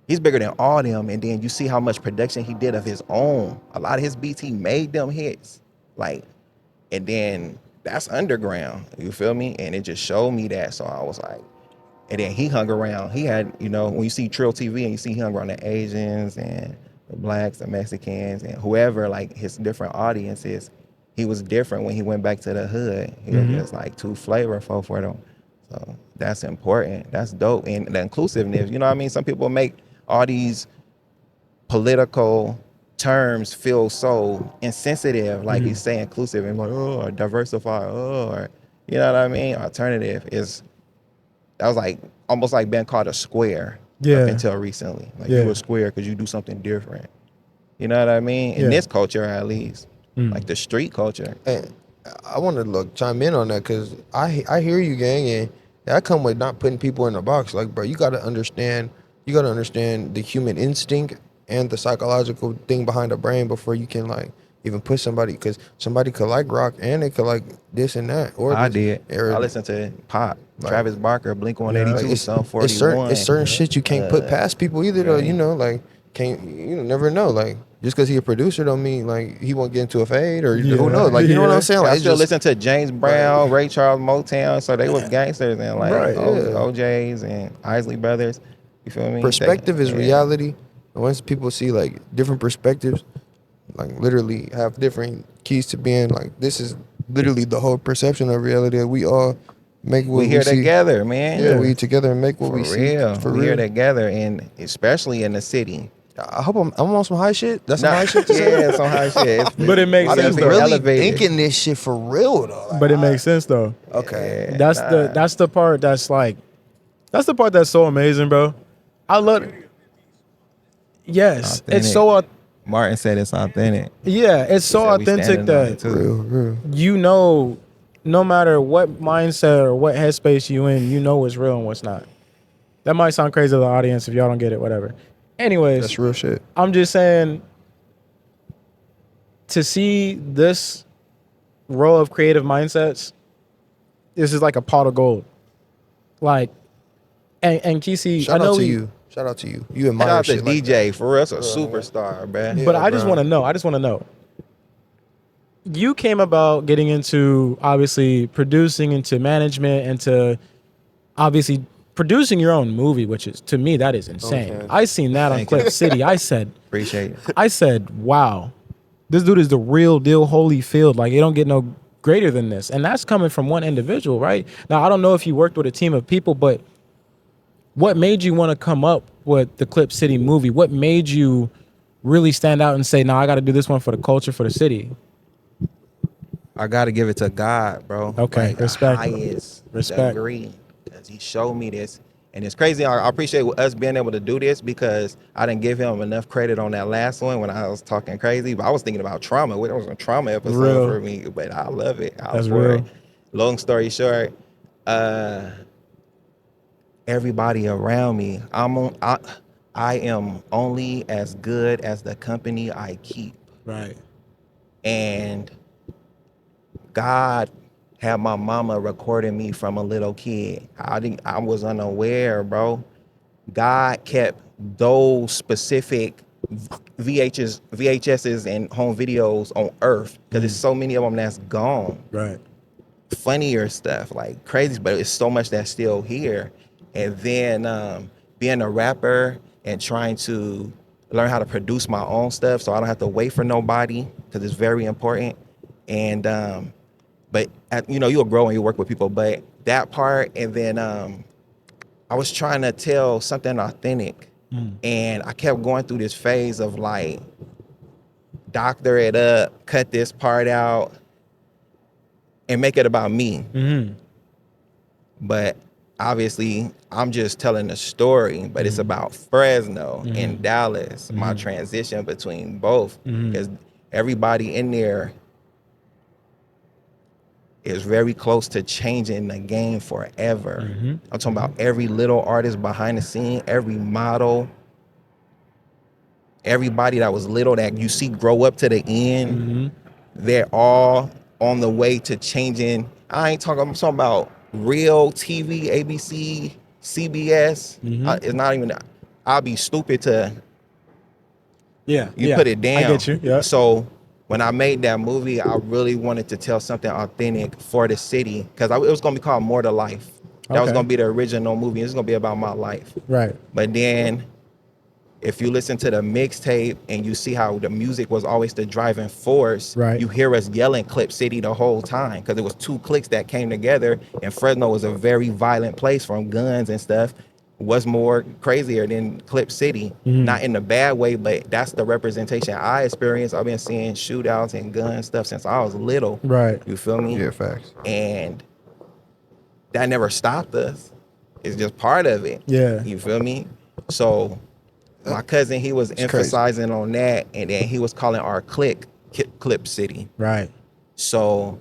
Speaker 4: He's bigger than all them. And then you see how much production he did of his own. A lot of his beats, he made them hits. Like, and then that's underground. You feel me? And it just showed me that. So I was like, and then he hung around. He had, you know, when you see Trill TV and you see he hung around the Asians and the blacks, the Mexicans, and whoever, like his different audiences, he was different when he went back to the hood. He was just like too flavorful for them. So that's important. That's dope. And the inclusiveness, you know what I mean? Some people make all these political terms feel so insensitive, like you say inclusive and like, oh, or diversify, oh, or, you know what I mean? Alternative that was like almost like being called a square up until recently. Like you a square because you do something different. You know what I mean? In this culture, at least, like the street culture.
Speaker 5: And I want to chime in on that because I hear you, gang, and that come with not putting people in a box. Like, bro, you got to understand the human instinct and the psychological thing behind the brain before you can like even push somebody, because somebody could like rock and they could like this and that. Or
Speaker 4: I listened to Pop,
Speaker 5: like,
Speaker 4: Travis Barker, Blink 182,
Speaker 5: like
Speaker 4: Sum 41.
Speaker 5: It's certain shit you can't put past people either, though. You know, like never know. Like just because he a producer don't mean like he won't get into a fade or who knows. Like you know what I'm saying? Like,
Speaker 4: I still listen to James Brown, Ray Charles, Motown, so they was gangsters and like OJs and Isley Brothers. You feel me?
Speaker 5: Perspective is reality. And once people see like different perspectives, like literally have different keys to being like, this is literally the whole perception of reality that we all make what we
Speaker 4: here
Speaker 5: see.
Speaker 4: Together, man.
Speaker 5: Yeah, we together and make what we see.
Speaker 4: For real. Here together, and especially in the city.
Speaker 5: I hope I'm on some high shit. That's some high shit to say.
Speaker 4: Yeah, some high shit.
Speaker 3: But it makes sense.
Speaker 5: I'm really
Speaker 4: elevated.
Speaker 5: thinking this shit for real though. Like,
Speaker 3: But it makes sense though.
Speaker 5: Okay.
Speaker 3: That's the part that's like, that's the part that's so amazing, bro. I love it. Yes,
Speaker 4: Authentic.
Speaker 3: it's so.
Speaker 4: Martin said it's authentic.
Speaker 3: Yeah, it's so
Speaker 4: said we
Speaker 3: authentic
Speaker 4: standing on it,
Speaker 3: that
Speaker 4: too.
Speaker 5: Real.
Speaker 3: you know, no matter what mindset or what headspace you in, you know what's real and what's not. That might sound crazy to the audience if y'all don't get it, whatever. Anyways,
Speaker 5: That's real shit.
Speaker 3: I'm just saying, to see this row of creative mindsets, this is like a pot of gold. Like, and Kesey,
Speaker 5: Shout
Speaker 3: I know
Speaker 5: out to you. Shout out to you. You admire
Speaker 4: Shout out to
Speaker 5: shit like
Speaker 4: DJ, for real, a superstar, man.
Speaker 5: Yeah,
Speaker 3: but I just
Speaker 5: bro.
Speaker 3: want to know. You came about getting into obviously producing, into management, into obviously producing your own movie, which is, to me, that is insane.
Speaker 5: Okay.
Speaker 3: I seen that on
Speaker 4: Thank you.
Speaker 3: Clip City. I said,
Speaker 4: Appreciate it.
Speaker 3: wow, this dude is the real deal, Holyfield. Like, it don't get no greater than this. And that's coming from one individual, right? Now, I don't know if you worked with a team of people, but what made you want to come up with the Clip City movie? What made you really stand out and say, "No, I got to do this one for the culture, for the city"?
Speaker 4: I got to give it to God, bro.
Speaker 3: Okay,
Speaker 4: Like,
Speaker 3: respect.
Speaker 4: The highest
Speaker 3: Respect.
Speaker 4: degree, because he showed me this. And it's crazy. I appreciate us being able to do this, because I didn't give him enough credit on that last one when I was talking crazy. But I was thinking about trauma. It was a trauma episode
Speaker 3: Real.
Speaker 4: for me, but I love it.
Speaker 3: That's real.
Speaker 4: Long story short, everybody around me, I am only as good as the company I keep.
Speaker 3: Right.
Speaker 4: And God had my mama recording me from a little kid. I was unaware, bro. God kept those specific VHSs and home videos on earth, because there's so many of them that's gone.
Speaker 3: Right.
Speaker 4: Funnier stuff, like crazy, but it's so much that's still here. And then being a rapper and trying to learn how to produce my own stuff so I don't have to wait for nobody, because it's very important. And but you'll grow when you work with people, but that part. And then I was trying to tell something authentic, and I kept going through this phase of like, doctor it up, cut this part out, and make it about me. But obviously I'm just telling a story, but it's about Fresno and Dallas, my transition between both, because everybody in there is very close to changing the game forever. I'm talking about every little artist behind the scene, every model, everybody that was little that you see grow up to the end. They're all on the way to changing. I'm talking about real TV, ABC, CBS. It's not even, I'll be stupid to put it down.
Speaker 3: I get you. Yeah.
Speaker 4: So when I made that movie, I really wanted to tell something authentic for the city, because it was going to be called More to Life. That was going to be the original movie. It's going to be about my life.
Speaker 3: Right.
Speaker 4: But then if you listen to the mixtape and you see how the music was always the driving force, you hear us yelling Clip City the whole time, because it was two cliques that came together, and Fresno was a very violent place from guns and stuff. What's more crazier than Clip City? Not in a bad way, but that's the representation I experienced. I've been seeing shootouts and gun stuff since I was little.
Speaker 3: Right.
Speaker 4: You feel me?
Speaker 5: Yeah, facts.
Speaker 4: And that never stopped us. It's just part of it.
Speaker 3: Yeah.
Speaker 4: You feel me? So my cousin, he was emphasizing on that, and then he was calling our clique Clip City.
Speaker 3: Right.
Speaker 4: So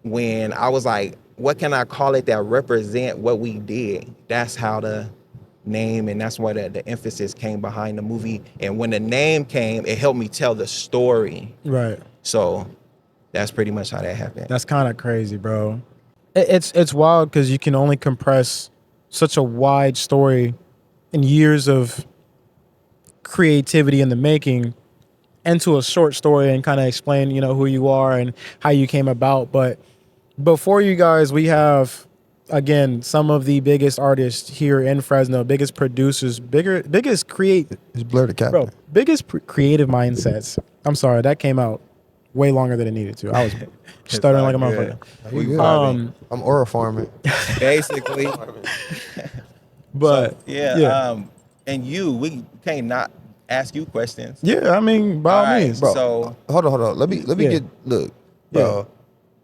Speaker 4: when I was like, what can I call it that represent what we did? That's how the name, and that's why the emphasis came behind the movie. And when the name came, it helped me tell the story.
Speaker 3: Right.
Speaker 4: So that's pretty much how that happened.
Speaker 3: That's kind of crazy, bro. It's wild because you can only compress such a wide story in years of creativity in the making into a short story and kind of explain, who you are and how you came about. But before you guys, we have, again, some of the biggest artists here in Fresno, biggest producers, biggest create.
Speaker 5: It's Blair the captain.
Speaker 3: Bro, biggest creative mindsets. I'm sorry, that came out way longer than it needed to. I was stuttering like a motherfucker.
Speaker 5: I'm oral farming.
Speaker 4: Basically.
Speaker 3: But
Speaker 4: so, yeah. And we can't not ask you questions.
Speaker 3: Yeah, I mean, by all means.
Speaker 5: Bro,
Speaker 4: so
Speaker 5: hold on. Let me look, bro.
Speaker 3: Yeah.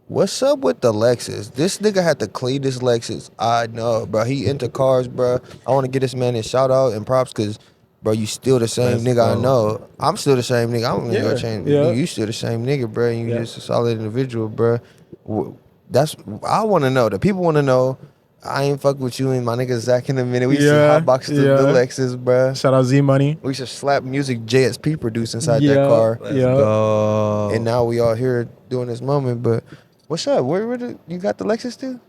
Speaker 5: What's up with the Lexus? This nigga had to clean this Lexus. I know, bro. He into cars, bro. I want to give this man a shout out and props, because, bro, you still the same nigga. I know. I'm still the same nigga. I'm gonna go change.
Speaker 3: Yeah.
Speaker 5: You still the same nigga, bro. You just a solid individual, bro. That's I want to know. The people want to know. I ain't fuck with you and my nigga Zach in a minute. We used to hotbox the Lexus, bro.
Speaker 3: Shout out Z Money.
Speaker 5: We used to slap music JSP produced inside that car.
Speaker 4: Let's go.
Speaker 5: And now we all here doing this moment. But what's up? Where you got the Lexus to?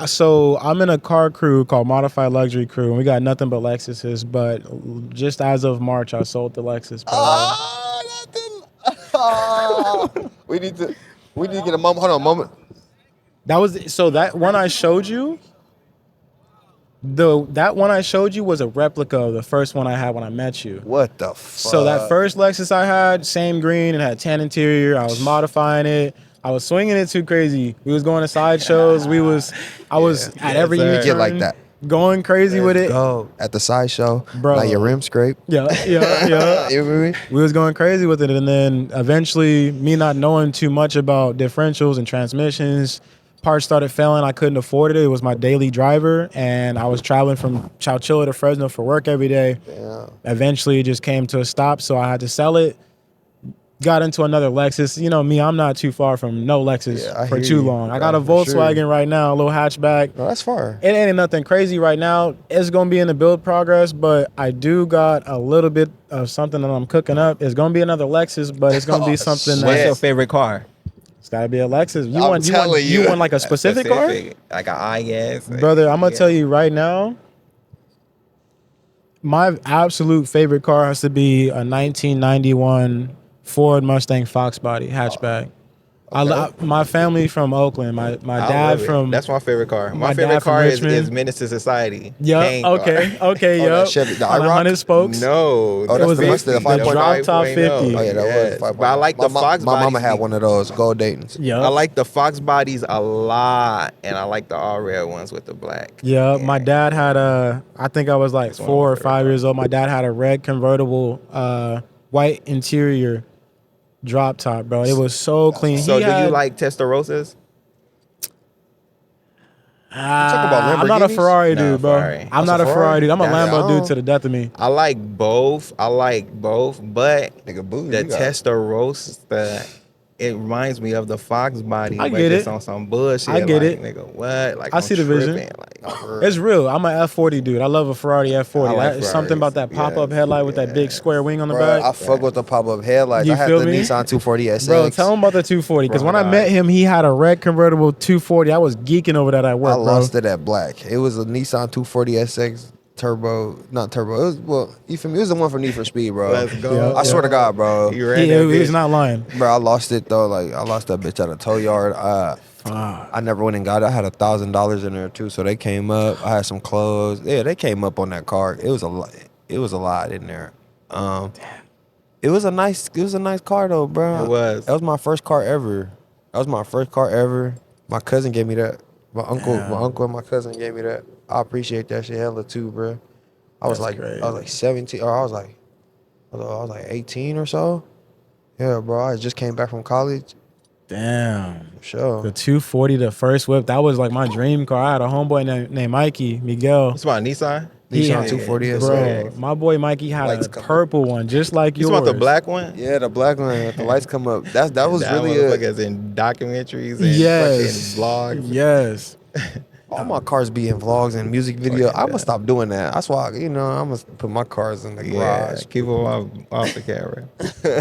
Speaker 3: So I'm in a car crew called Modified Luxury Crew, and we got nothing but Lexuses. But just as of March, I sold the Lexus.
Speaker 5: We need to get a moment. Hold on, a moment.
Speaker 3: That was so that one I showed you. That one I showed you was a replica of the first one I had when I met you.
Speaker 5: What the fuck?
Speaker 3: So that first Lexus I had, same green, and had tan interior. I was modifying it. I was swinging it too crazy. We was going to side shows. I was at every U-turn,
Speaker 5: get like that.
Speaker 3: going crazy with it.
Speaker 5: Go at the side show,
Speaker 3: bro.
Speaker 5: Like your rim scrape.
Speaker 3: Yeah.
Speaker 5: You feel me?
Speaker 3: We was going crazy with it, and then eventually, me not knowing too much about differentials and transmissions, parts started failing. I couldn't afford it. It was my daily driver, and I was traveling from Chowchilla to Fresno for work every day.
Speaker 5: Yeah.
Speaker 3: Eventually, it just came to a stop, so I had to sell it. Got into another Lexus. You know me, I'm not too far from no Lexus for too long. I got a Volkswagen right now, a little hatchback.
Speaker 5: No, that's far.
Speaker 3: It ain't nothing crazy right now. It's gonna be in the build progress, but I do got a little bit of something that I'm cooking up. It's gonna be another Lexus, but it's gonna be something
Speaker 4: What's your
Speaker 3: that's
Speaker 4: favorite car?
Speaker 3: It's gotta be a Lexus. You want like a specific car?
Speaker 4: Like an IS?
Speaker 3: Brother, I'm gonna tell you right now, my absolute favorite car has to be a 1991 Ford Mustang Fox body hatchback. My family from Oakland. My dad from.
Speaker 4: That's my favorite car. My
Speaker 3: dad
Speaker 4: favorite
Speaker 3: from
Speaker 4: car
Speaker 3: Richmond.
Speaker 4: is Menace to Society.
Speaker 3: Yeah. Okay.
Speaker 5: that
Speaker 3: Yep.
Speaker 5: Chevy, the
Speaker 3: On
Speaker 5: IROC?
Speaker 3: 100 spokes.
Speaker 4: No.
Speaker 5: Oh, that's
Speaker 3: was
Speaker 5: the
Speaker 3: the-
Speaker 5: Mustang,
Speaker 3: the
Speaker 5: 5.0.
Speaker 3: drop top 50.
Speaker 5: Oh yeah, that was 5.0.
Speaker 4: But I like the Fox
Speaker 5: My mama
Speaker 4: bodies.
Speaker 5: had one of those gold Daytons.
Speaker 3: Yeah.
Speaker 4: I like the Fox bodies a lot, and I like the all red ones with the black.
Speaker 3: Yeah, my dad had I think I was like
Speaker 4: That's one
Speaker 3: 4 or
Speaker 4: of my
Speaker 3: 5 years old. My dad had a red convertible, white interior drop top, bro. It was so clean.
Speaker 4: So do you like Testarossas?
Speaker 3: I'm not a
Speaker 5: Lamborghinis?
Speaker 3: Ferrari
Speaker 4: No,
Speaker 3: dude, bro.
Speaker 4: Ferrari.
Speaker 3: I'm
Speaker 5: That's
Speaker 3: not
Speaker 5: a
Speaker 3: a Ferrari dude. I'm a
Speaker 5: Ferrari?
Speaker 3: Lambo
Speaker 5: Yeah,
Speaker 3: dude to the death of me.
Speaker 4: I like both. But
Speaker 5: Nigga, boo,
Speaker 4: the
Speaker 5: you got-
Speaker 4: Testarossa, it reminds me of the Fox body,
Speaker 3: I
Speaker 4: but
Speaker 3: get
Speaker 4: just
Speaker 3: it.
Speaker 4: on some bullshit.
Speaker 3: I get
Speaker 4: like,
Speaker 3: it.
Speaker 4: Nigga, what? Like
Speaker 3: I
Speaker 4: I'm
Speaker 3: see the vision.
Speaker 4: tripping. Like,
Speaker 3: It's real. I'm an F40 dude. I love a Ferrari F40.
Speaker 4: I like
Speaker 3: It's something about
Speaker 4: Ferraris.
Speaker 3: that pop-up
Speaker 4: Yes,
Speaker 3: headlight with that big
Speaker 4: yes.
Speaker 3: square wing on the
Speaker 5: Bro,
Speaker 3: back.
Speaker 5: I fuck with the pop-up headlights.
Speaker 3: You
Speaker 5: I had
Speaker 3: feel
Speaker 5: the
Speaker 3: me?
Speaker 5: Nissan 240 SX.
Speaker 3: Bro, tell him about the 240 because when I met him, he had a red convertible 240. I was geeking over that at work,
Speaker 5: I
Speaker 3: bro.
Speaker 5: lost it at black. It was a Nissan 240 SX turbo, not turbo. It was, well, you feel me? It was the one for Need for Speed, bro.
Speaker 4: Let's go.
Speaker 5: I swear to God, bro.
Speaker 4: You ran that
Speaker 3: He was
Speaker 4: bitch.
Speaker 3: not lying.
Speaker 5: Bro, I lost it though. Like I lost that bitch at a tow yard. I never went and got it. I had $1,000 in there too. So they came up. I had some clothes. Yeah, they came up on that car. It was a lot. It was a lot in there. It was a nice car though, bro.
Speaker 4: It was.
Speaker 5: That was my first car ever. My cousin gave me that. My uncle and my cousin gave me that. I appreciate that shit hella too, bro. I was like 17, or I was like 18 or so. Yeah, bro. I just came back from college.
Speaker 3: Damn.
Speaker 5: Sure.
Speaker 3: The 240, the first whip, that was like my dream car. I had a homeboy named Mikey, Miguel.
Speaker 4: It's about Nissan.
Speaker 5: Nissan 240
Speaker 3: Bro, my boy Mikey had
Speaker 5: Lights
Speaker 3: a
Speaker 5: come up.
Speaker 3: purple one, just like
Speaker 4: You
Speaker 3: yours.
Speaker 4: want the black one?
Speaker 5: Yeah, the black one with the lights come up. That was
Speaker 4: That
Speaker 5: really
Speaker 4: motherfucker's in documentaries and
Speaker 3: Yes.
Speaker 4: fucking vlogs.
Speaker 3: Yes.
Speaker 5: all my cars be in vlogs and music video. I'm gonna stop doing that. That's why I'm gonna put my cars in the
Speaker 4: Yeah,
Speaker 5: garage.
Speaker 4: keep them off the camera.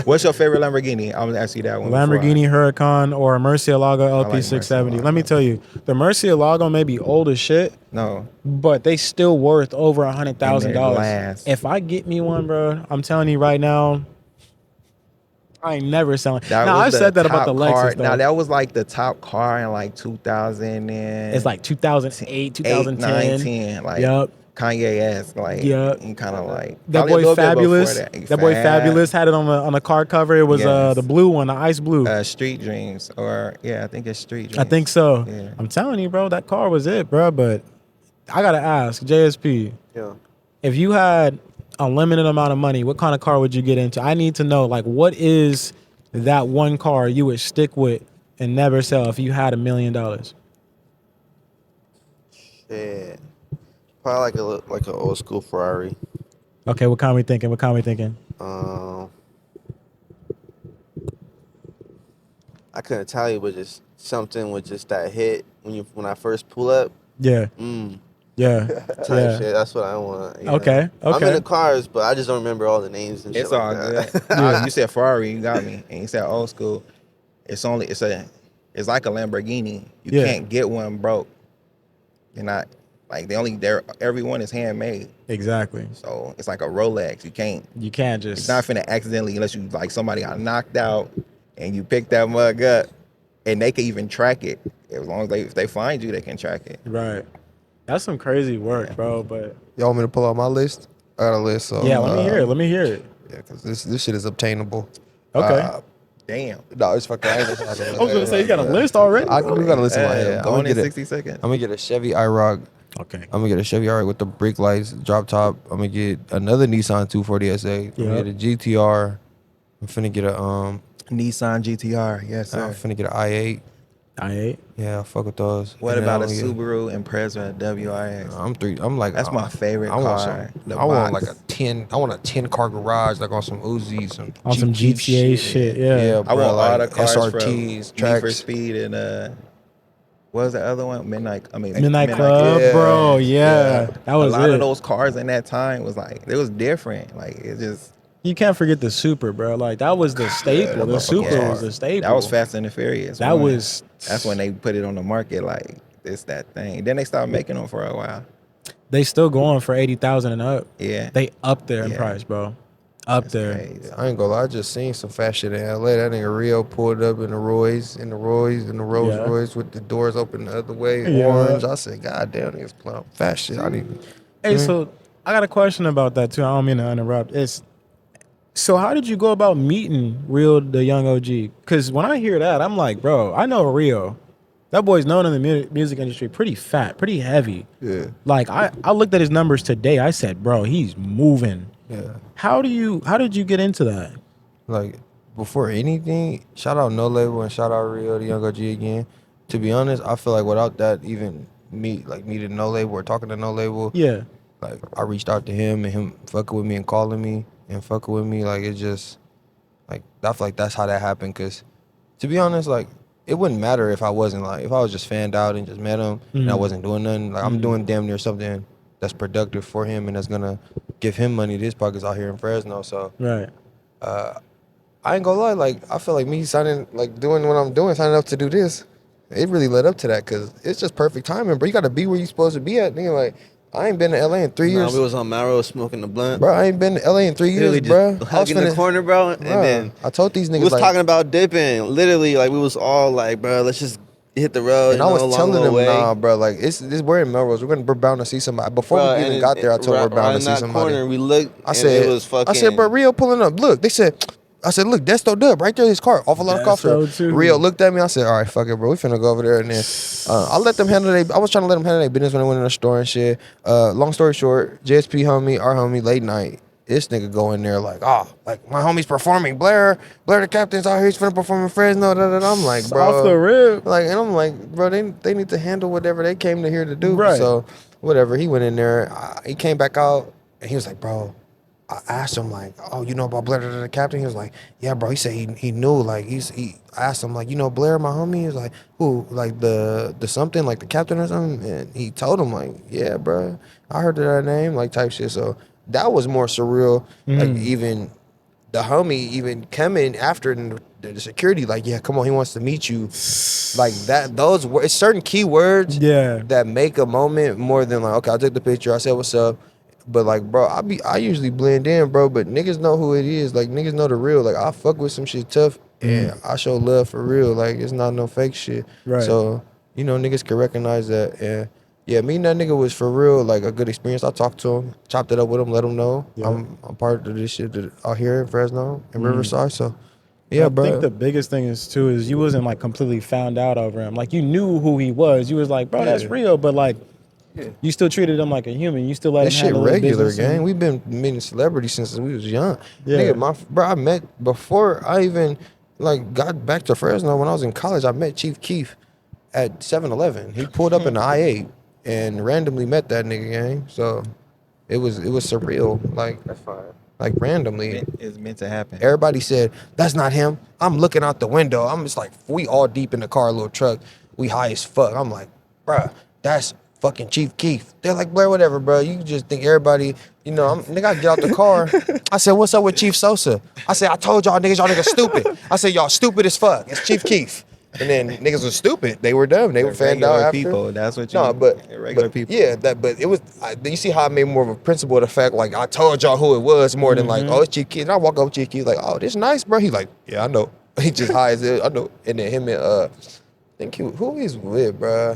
Speaker 4: What's your favorite Lamborghini? I'm gonna ask you that one.
Speaker 3: Lamborghini Huracan or a Murcielago LP670.
Speaker 4: Murcielago.
Speaker 3: Let me tell you, the Murcielago may be old as shit,
Speaker 4: No,
Speaker 3: but they still worth over
Speaker 4: And they
Speaker 3: $100,000.
Speaker 4: last.
Speaker 3: If I get me one, bro, I'm telling you right now, I ain't never selling.
Speaker 4: that
Speaker 3: Now
Speaker 4: was
Speaker 3: I
Speaker 4: the
Speaker 3: said that about
Speaker 4: top
Speaker 3: the Lexus
Speaker 4: car.
Speaker 3: though.
Speaker 4: Now that was like the top car in like 2000 and
Speaker 3: It's like 2008, 2010.
Speaker 4: 10, like
Speaker 3: Yup.
Speaker 4: Kanye-esque, like
Speaker 3: Yup.
Speaker 4: and kind of like
Speaker 3: That
Speaker 4: probably a
Speaker 3: boy
Speaker 4: little bit before
Speaker 3: Fabulous.
Speaker 4: that.
Speaker 3: That boy Fabulous had it on the car cover. It was
Speaker 4: Yes.
Speaker 3: the blue one, the ice blue.
Speaker 4: Street Dreams, or yeah, I think it's Street Dreams.
Speaker 3: I think so.
Speaker 4: Yeah.
Speaker 3: I'm telling you, bro, that car was it, bro. But I gotta ask, JSP,
Speaker 5: Yeah.
Speaker 3: if you had a limited amount of money, what kind of car would you get into? I need to know, like, what is that one car you would stick with and never sell if you had $1 million?
Speaker 6: Yeah. Probably like an old school Ferrari.
Speaker 3: Okay, what kind we thinking?
Speaker 6: I couldn't tell you, but just something with just that hit when I first pull up.
Speaker 3: Yeah. Yeah.
Speaker 6: Type
Speaker 3: Yeah.
Speaker 6: shit. That's what I want. you know?
Speaker 3: Okay.
Speaker 6: I'm
Speaker 3: Okay.
Speaker 6: in the cars, but I just don't remember all the names and shit.
Speaker 4: It's
Speaker 6: like
Speaker 4: all
Speaker 6: that.
Speaker 4: good. You said Ferrari, you got me, and you said old school. It's like a Lamborghini. You
Speaker 3: Yeah.
Speaker 4: can't get one broke. You're not like everyone is handmade.
Speaker 3: Exactly.
Speaker 4: So it's like a Rolex. You can't.
Speaker 3: You can't
Speaker 4: It's
Speaker 3: just.
Speaker 4: not finna accidentally unless you like somebody got knocked out and you pick that mug up, and they can even track it. As long as if they find you, they can track it.
Speaker 3: Right. That's some crazy work, bro. But
Speaker 5: Y'all want me to pull out my list? I got a list. So
Speaker 3: yeah, let me hear it. Let me hear it.
Speaker 5: Yeah, because this shit is obtainable.
Speaker 3: Okay.
Speaker 4: Damn.
Speaker 5: No, it's fucking. I was
Speaker 3: I was gonna say you got a list already.
Speaker 5: we got a list in my head. I'm
Speaker 4: Going
Speaker 5: gonna
Speaker 4: in
Speaker 5: get
Speaker 4: 60 seconds.
Speaker 5: I'm gonna get a Chevy IROC.
Speaker 3: Okay.
Speaker 5: I'm gonna get a Chevy IROC with the brake lights, drop top. I'm gonna get another Nissan 240 SA. I'm gonna get a GTR. I'm finna get a
Speaker 4: Nissan GTR. Yes,
Speaker 5: I'm
Speaker 4: sir.
Speaker 5: finna get an i8.
Speaker 3: I
Speaker 5: Yeah, I fuck with those.
Speaker 4: What
Speaker 5: And then
Speaker 4: about a
Speaker 5: I'm gonna
Speaker 4: Subaru Impreza WRX?
Speaker 5: I'm like
Speaker 4: That's my favorite
Speaker 5: I want
Speaker 4: car, the
Speaker 5: I want
Speaker 4: box.
Speaker 5: like a 10. I want a 10 car garage like on some Uzis, some
Speaker 3: on some
Speaker 5: Jeep
Speaker 3: GTA shit. Yeah.
Speaker 4: I
Speaker 5: bro,
Speaker 4: want
Speaker 5: like
Speaker 4: all the cars
Speaker 5: SRTs,
Speaker 4: from Need for
Speaker 5: tracks.
Speaker 4: Speed and what was the other one? Midnight
Speaker 3: Midnight Club,
Speaker 5: yeah.
Speaker 3: bro. Yeah. That was
Speaker 4: a lot
Speaker 3: it.
Speaker 4: of those cars in that time was like it was different. Like it just
Speaker 3: You can't forget the Super, bro. Like that was the staple. The Super
Speaker 4: yeah.
Speaker 3: was the staple.
Speaker 4: That was Fast and the Furious.
Speaker 3: That
Speaker 4: one.
Speaker 3: was-
Speaker 4: That's when they put it on the market. Like it's that thing. Then they stopped making them for a while.
Speaker 3: They still going for 80,000 and up.
Speaker 4: Yeah.
Speaker 3: They up there in
Speaker 4: Yeah.
Speaker 3: price, bro. Up there.
Speaker 4: Crazy.
Speaker 5: I ain't gonna lie, I just seen some fat shit in LA. That nigga Rio pulled up in the Rolls
Speaker 3: Yeah.
Speaker 5: Royce with the doors open the other way,
Speaker 3: Yeah.
Speaker 5: orange. I said, God damn, niggas playing up fat shit. I need.
Speaker 3: Hey, so I got a question about that too. I don't mean to interrupt. So how did you go about meeting Rio Da Young OG? Because when I hear that, I'm like, bro, I know Rio. That boy's known in the music industry, pretty fat, pretty heavy.
Speaker 5: Yeah.
Speaker 3: Like I looked at his numbers today. I said, bro, he's moving.
Speaker 5: Yeah.
Speaker 3: How did you get into that?
Speaker 5: Like, before anything, shout out No Label and shout out Rio Da Young OG again. To be honest, I feel like without that even needed no label or talking to no label.
Speaker 3: Yeah.
Speaker 5: Like I reached out to him and him fucking with me and calling me and fucking with me. Like it just like I feel like that's how that happened. Cause to be honest, like it wouldn't matter if I wasn't like if I was just fanned out and just met him and I wasn't doing nothing. Like I'm doing damn near something that's productive for him and that's gonna give him money to his pockets out here in Fresno. So
Speaker 3: Right.
Speaker 5: I ain't gonna lie, like I feel like me signing, like doing what I'm doing, signing up to do this, it really led up to that because it's just perfect timing, bro. You gotta be where you supposed to be at, nigga. Like I ain't been to LA in 3 years,
Speaker 6: We was on Melrose smoking the blunt.
Speaker 5: bro. I ain't been to LA in 3
Speaker 6: Literally
Speaker 5: years, bro.
Speaker 6: just hugging the corner, bro. And then
Speaker 5: I told these niggas
Speaker 6: we was
Speaker 5: like,
Speaker 6: talking about dipping. Literally, like we was all like, bro, let's just hit the road.
Speaker 5: and I was telling them,
Speaker 6: way.
Speaker 5: nah, bro. Like we're in Melrose. We're bound to see somebody. Before
Speaker 6: Bro,
Speaker 5: we even got there, I told we're bound to see somebody.
Speaker 6: Corner, we looked.
Speaker 5: I said,
Speaker 6: it was fucking.
Speaker 5: I said, bro, Rio pulling up. Look, they said. I said, look, Desto Dub right there in his car, off a lot of coffee.
Speaker 3: Desto too.
Speaker 5: Rio looked at me. I said, all right, fuck it, bro. We finna go over there. And then I let them handle I was trying to let them handle their business when they went in the store and shit. Long story short, JSP homie, our homie, late night. This nigga go in there like, like my homie's performing. Blair the captain's out here. He's finna perform in Fresno. Da, da, da. I'm like, bro.
Speaker 3: Off the rip.
Speaker 5: Like, and I'm like, bro, they need to handle whatever they came to here to do.
Speaker 3: Right.
Speaker 5: So, whatever. He went in there. He came back out and he was like, bro. I asked him like, oh, you know about Blair the captain? He was like, yeah, bro. He said he knew. Like I asked him like, you know Blair, my homie. He was like, who? Like the something, like the captain or something. And he told him like, yeah, bro. I heard of that name, like type shit. So that was more surreal. Like even the homie even coming after the security, like, yeah, come on, he wants to meet you. Like that. Those it's certain key words.
Speaker 3: Yeah.
Speaker 5: That make a moment more than like, okay, I took the picture. I said what's up. But like, bro, I usually blend in, bro. But niggas know who it is. Like niggas know the real. Like I fuck with some shit tough, and I show love for real. Like it's not no fake shit.
Speaker 3: Right.
Speaker 5: So niggas can recognize that. And yeah, me and that nigga was for real. Like a good experience. I talked to him, chopped it up with him, let him know I'm part of this shit out here in Fresno and Riverside. So yeah, bro.
Speaker 3: I think the biggest thing is you wasn't like completely found out over him. Like you knew who he was. You was like, bro, that's real. But like. Yeah. You still treated him like a human. You still let him handle his business. That shit regular,
Speaker 5: gang. We've been meeting celebrities since we was young.
Speaker 3: Yeah.
Speaker 5: Nigga, I met before I even like got back to Fresno when I was in college. I met Chief Keef at 7-Eleven. He pulled up in the I-8 and randomly met that nigga, gang. So it was surreal. Like
Speaker 4: That's fine.
Speaker 5: Like randomly.
Speaker 4: It's meant to happen.
Speaker 5: Everybody said, that's not him. I'm looking out the window. I'm just like, we all deep in the car, little truck. We high as fuck. I'm like, bruh, that's fucking Chief Keef. They're like, Blair, whatever, bro. You just think everybody, nigga, I get out the car. I said, what's up with Chief Sosa? I said, I told y'all niggas stupid. I said, y'all stupid as fuck. It's Chief Keef. And then niggas was stupid. They were dumb. They were fanned out after.
Speaker 4: People. That's what you.
Speaker 5: No, but
Speaker 4: regular people.
Speaker 5: Yeah, but it was. You see how I made more of a principle of the fact, like I told y'all who it was more than like, oh, it's Chief Keef. And I walk up to Chief Keef like, oh, this nice, bro. He like, yeah, I know. He just high as hell. I know. And then him and I think who he's with, bro.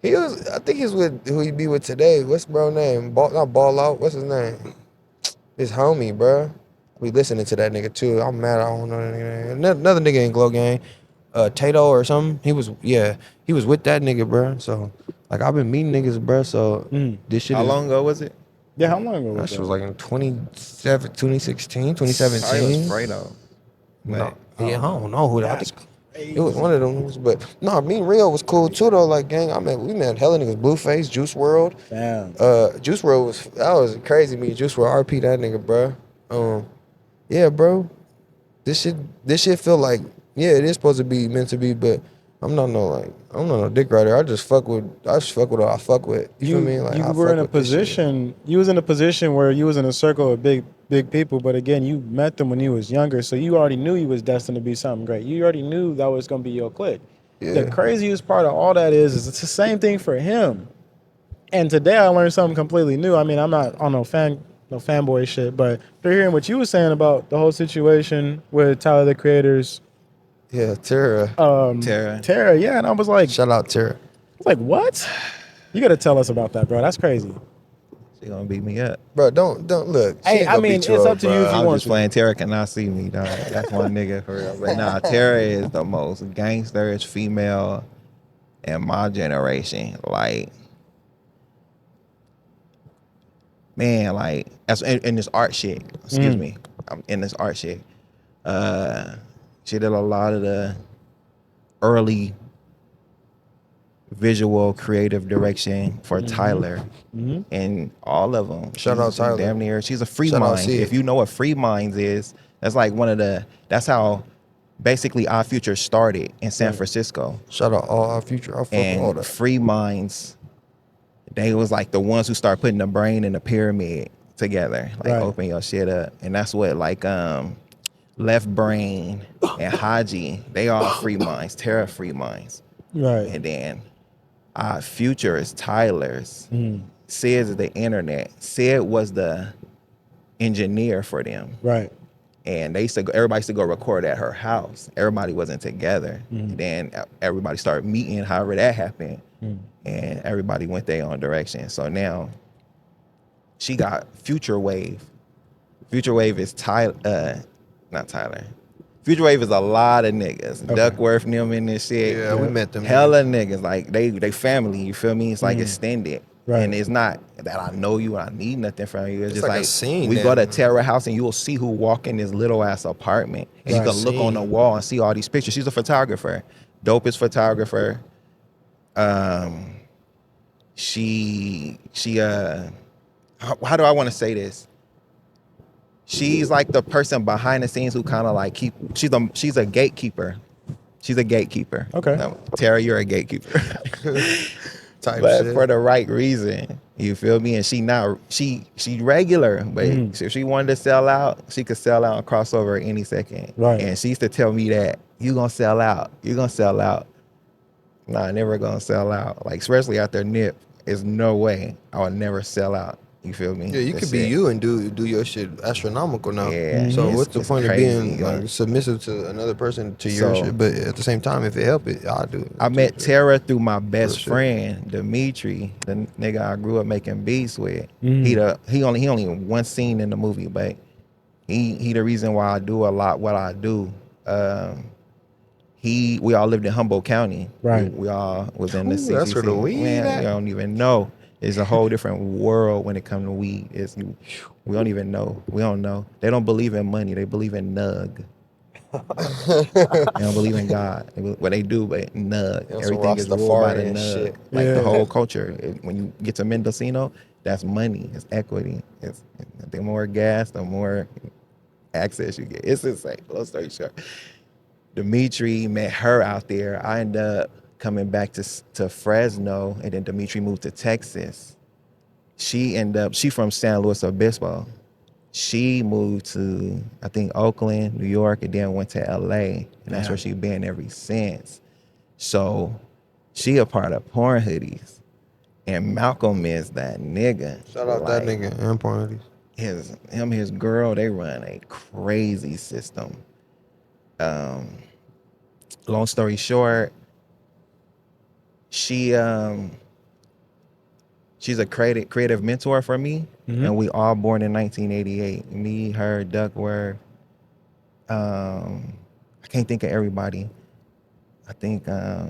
Speaker 5: I think he's with who he be with today. What's bro name? Not Ball Out. What's his name? His homie, bro. We listening to that nigga too. I'm mad. I don't know that nigga name. Another nigga in Glow Gang, Tato or something. He was with that nigga, bro. So like I've been meeting niggas, bro. So this shit.
Speaker 4: How long ago was it?
Speaker 3: Yeah, how long ago was
Speaker 5: that?
Speaker 3: That
Speaker 5: shit was like in 2016, 2017.
Speaker 4: It was Fredo.
Speaker 5: No, yeah, I don't know who that. I think it was one of them niggas, but no, me and Rio was cool too though. Like gang, we met hella niggas, Blueface, Juice WRLD.
Speaker 3: Damn.
Speaker 5: Juice WRLD was crazy. Me, Juice WRLD, RP that nigga, bro. Yeah, bro. This shit feel like it is supposed to be meant to be, but I'm not no dick rider. I just fuck with what I fuck with. You feel me? Like
Speaker 3: you were in a position. You was in a position where you was in a circle of big people, but again, you met them when you was younger, so you already knew you was destined to be something great. You already knew that was gonna be your clique. Yeah. The craziest part of all that is it's the same thing for him. And today I learned something completely new. I mean, I'm not on no fanboy shit, but they're hearing what you were saying about the whole situation with Tyler the Creator's.
Speaker 5: Yeah, Tara.
Speaker 3: Tara, yeah, and I was like,
Speaker 5: shout out Tara.
Speaker 3: I was like, what? You got to tell us about that, bro. That's crazy.
Speaker 4: She gonna beat me up,
Speaker 5: bro. Don't look.
Speaker 3: Hey, I mean, it's up to you if you
Speaker 4: I'm
Speaker 3: want
Speaker 4: just playing. Tara cannot see me, dog. That's one nigga for real. But nah, Tara is the most gangsterest female in my generation. Like, man, like that's in this art shit. Excuse me, I'm in this art shit. She did a lot of the early visual creative direction for Tyler. And all of them.
Speaker 5: Shout out Tyler.
Speaker 4: Damn near. She's a free
Speaker 5: Shout out
Speaker 4: mind.
Speaker 5: Sid.
Speaker 4: If you know what free minds is, that's like that's how basically our future started in San Francisco.
Speaker 5: Shout out all our future. I fuck with all
Speaker 4: And
Speaker 5: that.
Speaker 4: free minds, they was like the ones who start putting the brain and the pyramid together, like open your shit up. And that's what like Left Brain and Haji, they all free minds, Terra free minds.
Speaker 3: Right.
Speaker 4: And then our future is Tyler's. Sid is the internet. Sid was the engineer for them.
Speaker 3: Right.
Speaker 4: And everybody used to go record at her house. Everybody wasn't together. And then everybody started meeting, however that happened. And everybody went their own direction. So now she got Future Wave. Future Wave is not Tyler. Future Wave is a lot of niggas. Duckworth, them and this shit.
Speaker 5: Yeah, we met them.
Speaker 4: Hella niggas. Like they family, you feel me? It's like extended.
Speaker 3: Right.
Speaker 4: And it's not that I know you and I need nothing from you. It's just
Speaker 5: like a
Speaker 4: like
Speaker 5: scene
Speaker 4: we
Speaker 5: then.
Speaker 4: go to Terra House and you will see who walk in this little ass apartment. And you
Speaker 3: Right.
Speaker 4: can look on the wall and see all these pictures. She's a photographer. Dopest photographer. How do I want to say this? She's like the person behind the scenes who kind of like she's a gatekeeper. She's a gatekeeper.
Speaker 3: Okay.
Speaker 4: No, Tara, you're a gatekeeper.
Speaker 5: Type
Speaker 4: But
Speaker 5: shit.
Speaker 4: for the right reason. You feel me? And she regular, but if she wanted to sell out, she could sell out and cross over at any second.
Speaker 3: Right.
Speaker 4: And she used to tell me that you gonna sell out. You gonna sell out. Nah, never gonna sell out. Like especially after Nip, there's no way I would never sell out. You feel me?
Speaker 5: Yeah, you
Speaker 4: That's
Speaker 5: could be
Speaker 4: it.
Speaker 5: you and do your shit astronomical now.
Speaker 4: Yeah,
Speaker 5: So
Speaker 4: it's-
Speaker 5: what's the
Speaker 4: it's
Speaker 5: point
Speaker 4: crazy,
Speaker 5: of being
Speaker 4: yo.
Speaker 5: like submissive to another person to your
Speaker 4: So-
Speaker 5: shit? But at the same time, if it help it, I'll do it.
Speaker 4: I met Tara through my best
Speaker 5: shit.
Speaker 4: friend, Dimitri, the nigga I grew up making beats with. He only one scene in the movie, but he the reason why I do a lot what I do. We all lived in Humboldt County.
Speaker 3: Right.
Speaker 4: We all was in the
Speaker 5: Ooh,
Speaker 4: CCC.
Speaker 5: that's where the weed
Speaker 4: Man,
Speaker 5: at?
Speaker 4: you don't even know. It's a whole different world when it comes to weed. We don't even know. We don't know. They don't believe in money. They believe in nug. They don't believe in God. Well, they do, but nug.
Speaker 5: Yeah, some
Speaker 4: Everything is ruled by the
Speaker 5: Rastafarian
Speaker 4: nug.
Speaker 5: shit.
Speaker 4: Like
Speaker 3: Yeah.
Speaker 4: the whole culture. When you get to Mendocino, that's money. It's equity. The more gas, the more access you get. It's insane. Long story short. Dimitri met her out there. I ended up coming back to Fresno, and then Dimitri moved to Texas. She from San Luis Obispo. She moved to, I think, Oakland, New York, and then went to LA. And that's where she been ever since. So she a part of Porn Hoodies. And Malcolm is that nigga.
Speaker 5: Shout out that nigga and Porn Hoodies.
Speaker 4: His girl, they run a crazy system. Long story short, she's a creative mentor for me, and we all born in 1988. Me, her, Duckworth. I can't think of everybody. I think I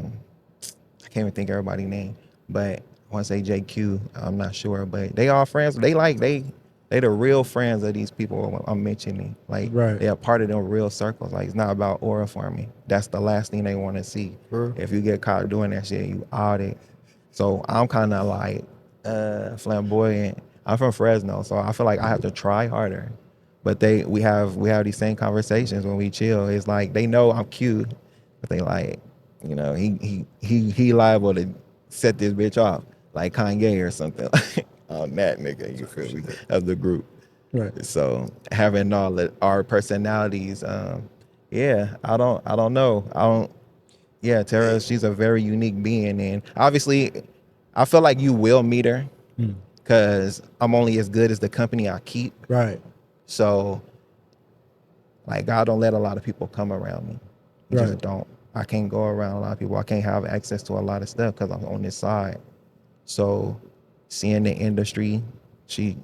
Speaker 4: can't even think of everybody's name, but I want to say JQ. I'm not sure, but they all friends. They the real friends of these people I'm mentioning. Like
Speaker 3: Right.
Speaker 4: they're part of them real circles. Like it's not about aura farming. That's the last thing they want to see.
Speaker 5: Sure.
Speaker 4: If you get caught doing that shit, you out it. So I'm kind of like flamboyant. I'm from Fresno, so I feel like I have to try harder. But we have these same conversations when we chill. It's like they know I'm cute, but they like, you know, he liable to set this bitch off like Kanye or something on that nigga. You feel me? Of the group.
Speaker 3: Right.
Speaker 4: So having our personalities, I don't know. Yeah, Tara, she's a very unique being, and obviously, I feel like you will meet her because I'm only as good as the company I keep.
Speaker 3: Right.
Speaker 4: So, like, God don't let a lot of people come around me. He
Speaker 3: Right.
Speaker 4: just don't. I can't go around a lot of people. I can't have access to a lot of stuff because I'm on this side. So, seeing the industry, she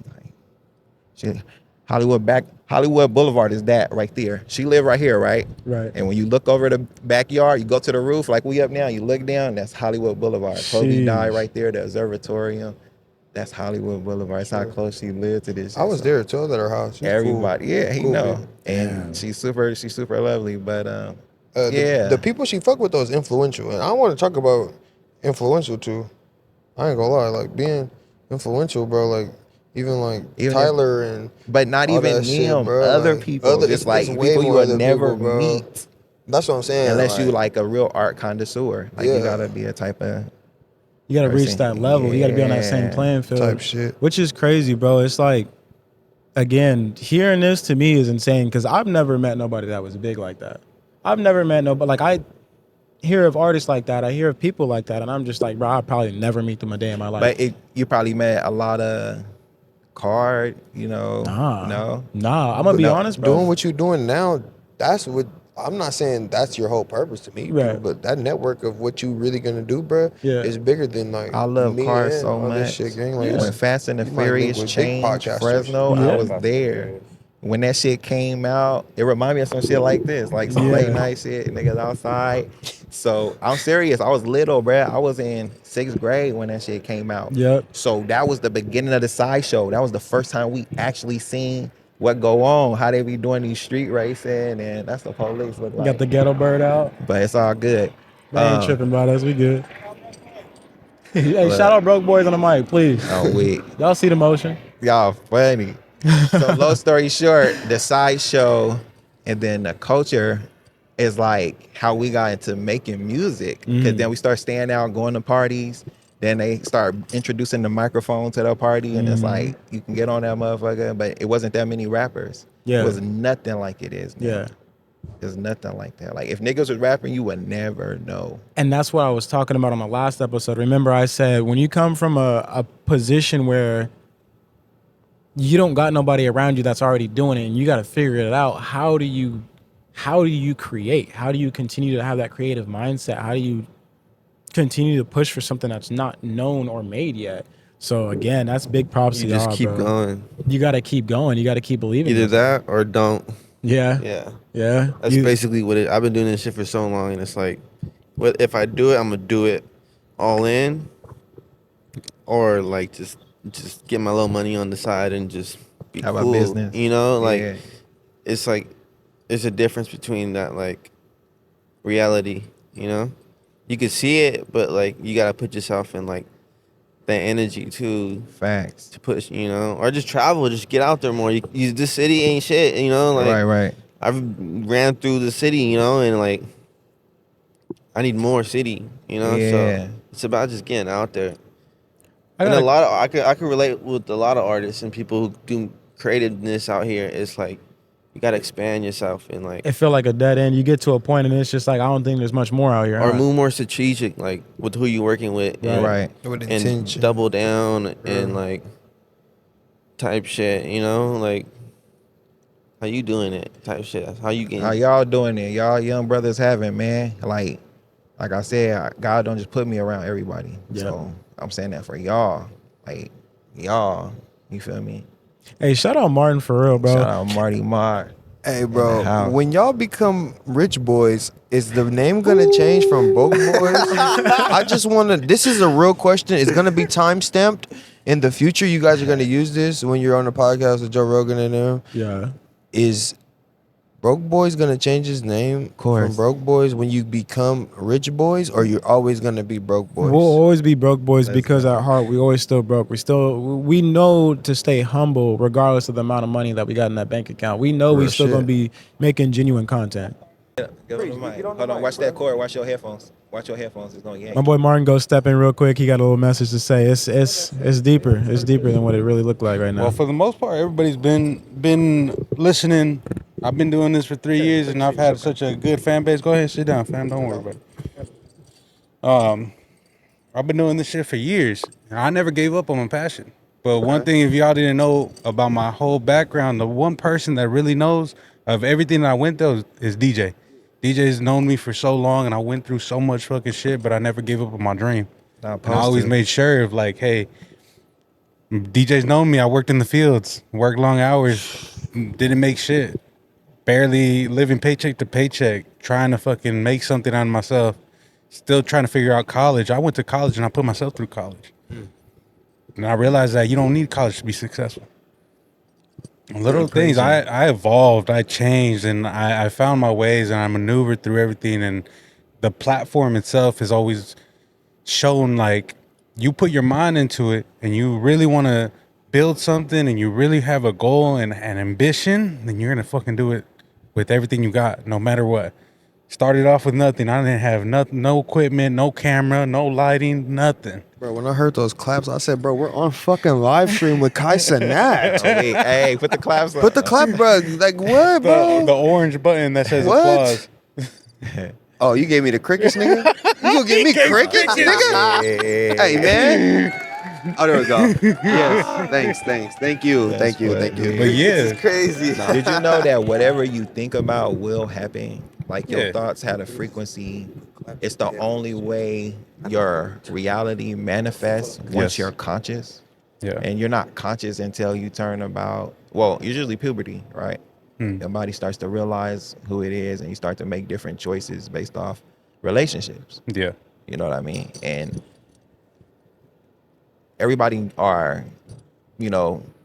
Speaker 4: Hollywood Boulevard is that right there. She live right here, right?
Speaker 3: Right.
Speaker 4: And when you look over the backyard, you go to the roof like we up now. You look down, that's Hollywood Boulevard. Kobe
Speaker 3: Sheesh.
Speaker 4: died right there. The observatorium, that's Hollywood Boulevard. That's how close she lived to this.
Speaker 5: I was
Speaker 4: shit.
Speaker 5: there too. I was at her house. She's
Speaker 4: Everybody,
Speaker 5: cool.
Speaker 4: yeah, he
Speaker 5: Cool,
Speaker 4: know,
Speaker 5: man.
Speaker 4: and she's super lovely. But
Speaker 5: The people she fuck with though is influential, and I want to talk about influential to. I ain't gonna lie, like being influential, bro. Like even Tyler and
Speaker 4: but not
Speaker 5: all
Speaker 4: even
Speaker 5: that shit,
Speaker 4: them,
Speaker 5: bro.
Speaker 4: other
Speaker 5: Like,
Speaker 4: people. It's like
Speaker 5: way
Speaker 4: people you
Speaker 5: more
Speaker 4: would
Speaker 5: other
Speaker 4: never
Speaker 5: people, bro.
Speaker 4: meet
Speaker 5: That's what I'm saying.
Speaker 4: unless you like a real art connoisseur. Like you
Speaker 5: Yeah.
Speaker 4: gotta be a type of
Speaker 3: You got to reach
Speaker 4: person.
Speaker 3: that level. You got to be on that same
Speaker 4: Yeah.
Speaker 3: playing field.
Speaker 5: Type shit.
Speaker 3: Which is crazy, bro. It's like, again, hearing this to me is insane because I've never met nobody that was big like that. I've never met nobody. Like, I hear of artists like that. I hear of people like that. And I'm just like, bro, I'll probably never meet them a day in my life.
Speaker 4: But you probably met a lot of card, you know.
Speaker 3: Nah, I'm
Speaker 4: No?
Speaker 3: going to be honest, bro.
Speaker 5: Doing what you're doing now, that's what I'm not saying that's your whole purpose to meet
Speaker 3: Right.
Speaker 5: people, but that network of what you really gonna do, bro,
Speaker 3: Yeah.
Speaker 5: is bigger than like
Speaker 4: I love
Speaker 5: me
Speaker 4: cars
Speaker 5: and
Speaker 4: so
Speaker 5: all
Speaker 4: much.
Speaker 5: this shit, gang. Like,
Speaker 4: When Fast and the
Speaker 5: you might link
Speaker 4: Furious
Speaker 5: with big
Speaker 4: changed
Speaker 5: podcasters.
Speaker 4: Fresno,
Speaker 3: Yeah.
Speaker 4: I was there. When that shit came out, it reminded me of some shit like this, like some late night shit, niggas outside. So I'm serious. I was little, bruh. I was in 6th grade when that shit came out.
Speaker 3: Yep.
Speaker 4: So that was the beginning of the sideshow. That was the first time we actually seen what go on, how they be doing these street racing, and that's the police look like.
Speaker 3: Got the ghetto bird out.
Speaker 4: But it's all good.
Speaker 3: They ain't tripping about us. We good. Hey,
Speaker 4: Look.
Speaker 3: shout out Broke Boys on the mic, please.
Speaker 4: Oh, wait.
Speaker 3: Y'all see the motion?
Speaker 4: Y'all funny. So long story short, the sideshow and then the culture is like how we got into making music. Because then we start staying out, going to parties. Then they start introducing the microphone to the party, and it's like you can get on that motherfucker, but it wasn't that many rappers.
Speaker 3: Yeah.
Speaker 4: It was nothing like it is now.
Speaker 3: Yeah.
Speaker 4: There's nothing like that. Like if niggas was rapping, you would never know.
Speaker 3: And that's what I was talking about on the last episode. Remember, I said when you come from a position where you don't got nobody around you that's already doing it, and you got to figure it out. How do you create? How do you continue to have that creative mindset? How do you continue to push for something that's not known or made yet? So again, that's big props to
Speaker 6: You
Speaker 3: y'all,
Speaker 6: just keep
Speaker 3: bro.
Speaker 6: going.
Speaker 3: You got to keep going. You got to keep believing.
Speaker 6: Either that or don't.
Speaker 3: Yeah.
Speaker 6: Yeah.
Speaker 3: Yeah.
Speaker 6: That's basically what I've been doing this shit for so long, and it's like, if I do it, I'm gonna do it all in, or like just get my little money on the side and just be
Speaker 4: Have
Speaker 6: cool.
Speaker 4: a business.
Speaker 6: You know, like
Speaker 4: Yeah.
Speaker 6: it's like there's a difference between that like reality. You know, you can see it, but like you gotta put yourself in like that energy too.
Speaker 4: Facts.
Speaker 6: To push, you know, or just travel, just get out there more. This city ain't shit, you know. Like,
Speaker 4: Right.
Speaker 6: I've ran through the city, you know, and like I need more city, you know.
Speaker 4: Yeah.
Speaker 6: So it's about just getting out there. And a lot of I could relate with a lot of artists and people who do creativeness out here. It's like you gotta expand yourself and like
Speaker 3: It feel like a dead end. You get to a point and it's just like I don't think there's much more out here.
Speaker 6: or
Speaker 3: huh?
Speaker 6: move more strategic, like with who you're working with, and,
Speaker 4: Right.
Speaker 5: With
Speaker 6: and
Speaker 5: intention.
Speaker 6: double down and like type shit, you know, like how you doing it type shit. That's how you getting.
Speaker 4: How y'all doing it? Y'all young brothers having, man. Like I said, God don't just put me around everybody.
Speaker 3: Yep.
Speaker 4: So I'm saying that for y'all. Like y'all, you feel me?
Speaker 3: Hey, shout out Martin for real, bro.
Speaker 4: Shout out Marty Mark.
Speaker 5: Hey,
Speaker 4: the
Speaker 5: bro,
Speaker 4: house.
Speaker 5: when y'all become rich boys, is the name gonna change from Broke Boys? I just wanna. This is a real question. It's gonna be time stamped in the future. You guys are gonna use this when you're on the podcast with Joe Rogan and them.
Speaker 3: Yeah.
Speaker 5: Is Broke Boys gonna change his name
Speaker 4: course.
Speaker 5: from Broke Boys when you become Rich Boys, or you're always gonna be Broke Boys?
Speaker 3: We'll always be broke boys
Speaker 4: Let's
Speaker 3: because
Speaker 4: go.
Speaker 3: at heart we always still broke. We know to stay humble regardless of the amount of money that we got in that bank account. We know we
Speaker 5: Real
Speaker 3: still
Speaker 5: shit.
Speaker 3: gonna be making genuine content.
Speaker 4: Get on the mic. Hold on, watch that cord. Watch your headphones. Watch your headphones. It's gonna yank.
Speaker 3: My boy Martin go step in real quick. He got a little message to say. It's deeper. It's deeper than what it really looked like right now.
Speaker 2: Well, for the most part, everybody's been listening. I've been doing this for 3 years, and I've had such a good fan base. Go ahead, sit down, fam. Don't worry about it. I've been doing this shit for years, and I never gave up on my passion. But one thing, if y'all didn't know about my whole background, the one person that really knows of everything that I went through is DJ. DJ's known me for so long, and I went through so much fucking shit, but I never gave up on my dream. And I always made sure of like, hey, DJ's known me. I worked in the fields, worked long hours, didn't make shit. Barely living paycheck to paycheck, trying to fucking make something out of myself. Still trying to figure out college. I went to college and I put myself through college. And I realized that you don't need college to be successful. Little things, I evolved, I changed, and I found my ways, and I maneuvered through everything. And the platform itself is always shown like you put your mind into it and you really want to build something and you really have a goal and an ambition, then you're gonna fucking do it with everything you got, no matter what. Started off with nothing. I didn't have no equipment, no camera, no lighting, nothing.
Speaker 5: Bro, when I heard those claps, I said, bro, we're on fucking live stream with Kaisa Nat.
Speaker 4: Hey, put the claps on.
Speaker 5: Put the clap, bro. Like, what, bro?
Speaker 2: The orange button that says
Speaker 5: What?
Speaker 2: applause.
Speaker 5: Oh, you gave me the crickets, nigga? You gonna give me crickets, nigga? Hey, man. Oh, there we go. Yes. Thanks. Thank you.
Speaker 4: That's what,
Speaker 2: But
Speaker 4: dude.
Speaker 2: yeah,
Speaker 6: It's crazy.
Speaker 4: Did you know that whatever you think about will happen? Like your
Speaker 2: Yeah.
Speaker 4: thoughts had a frequency. It's the only way your reality manifests once
Speaker 2: Yes.
Speaker 4: you're conscious.
Speaker 2: yeah,
Speaker 4: And you're not conscious until you turn about, well, usually puberty, right? Your body starts to realize who it is and you start to make different choices based off relationships.
Speaker 2: yeah,
Speaker 4: You know what I mean? And everybody are,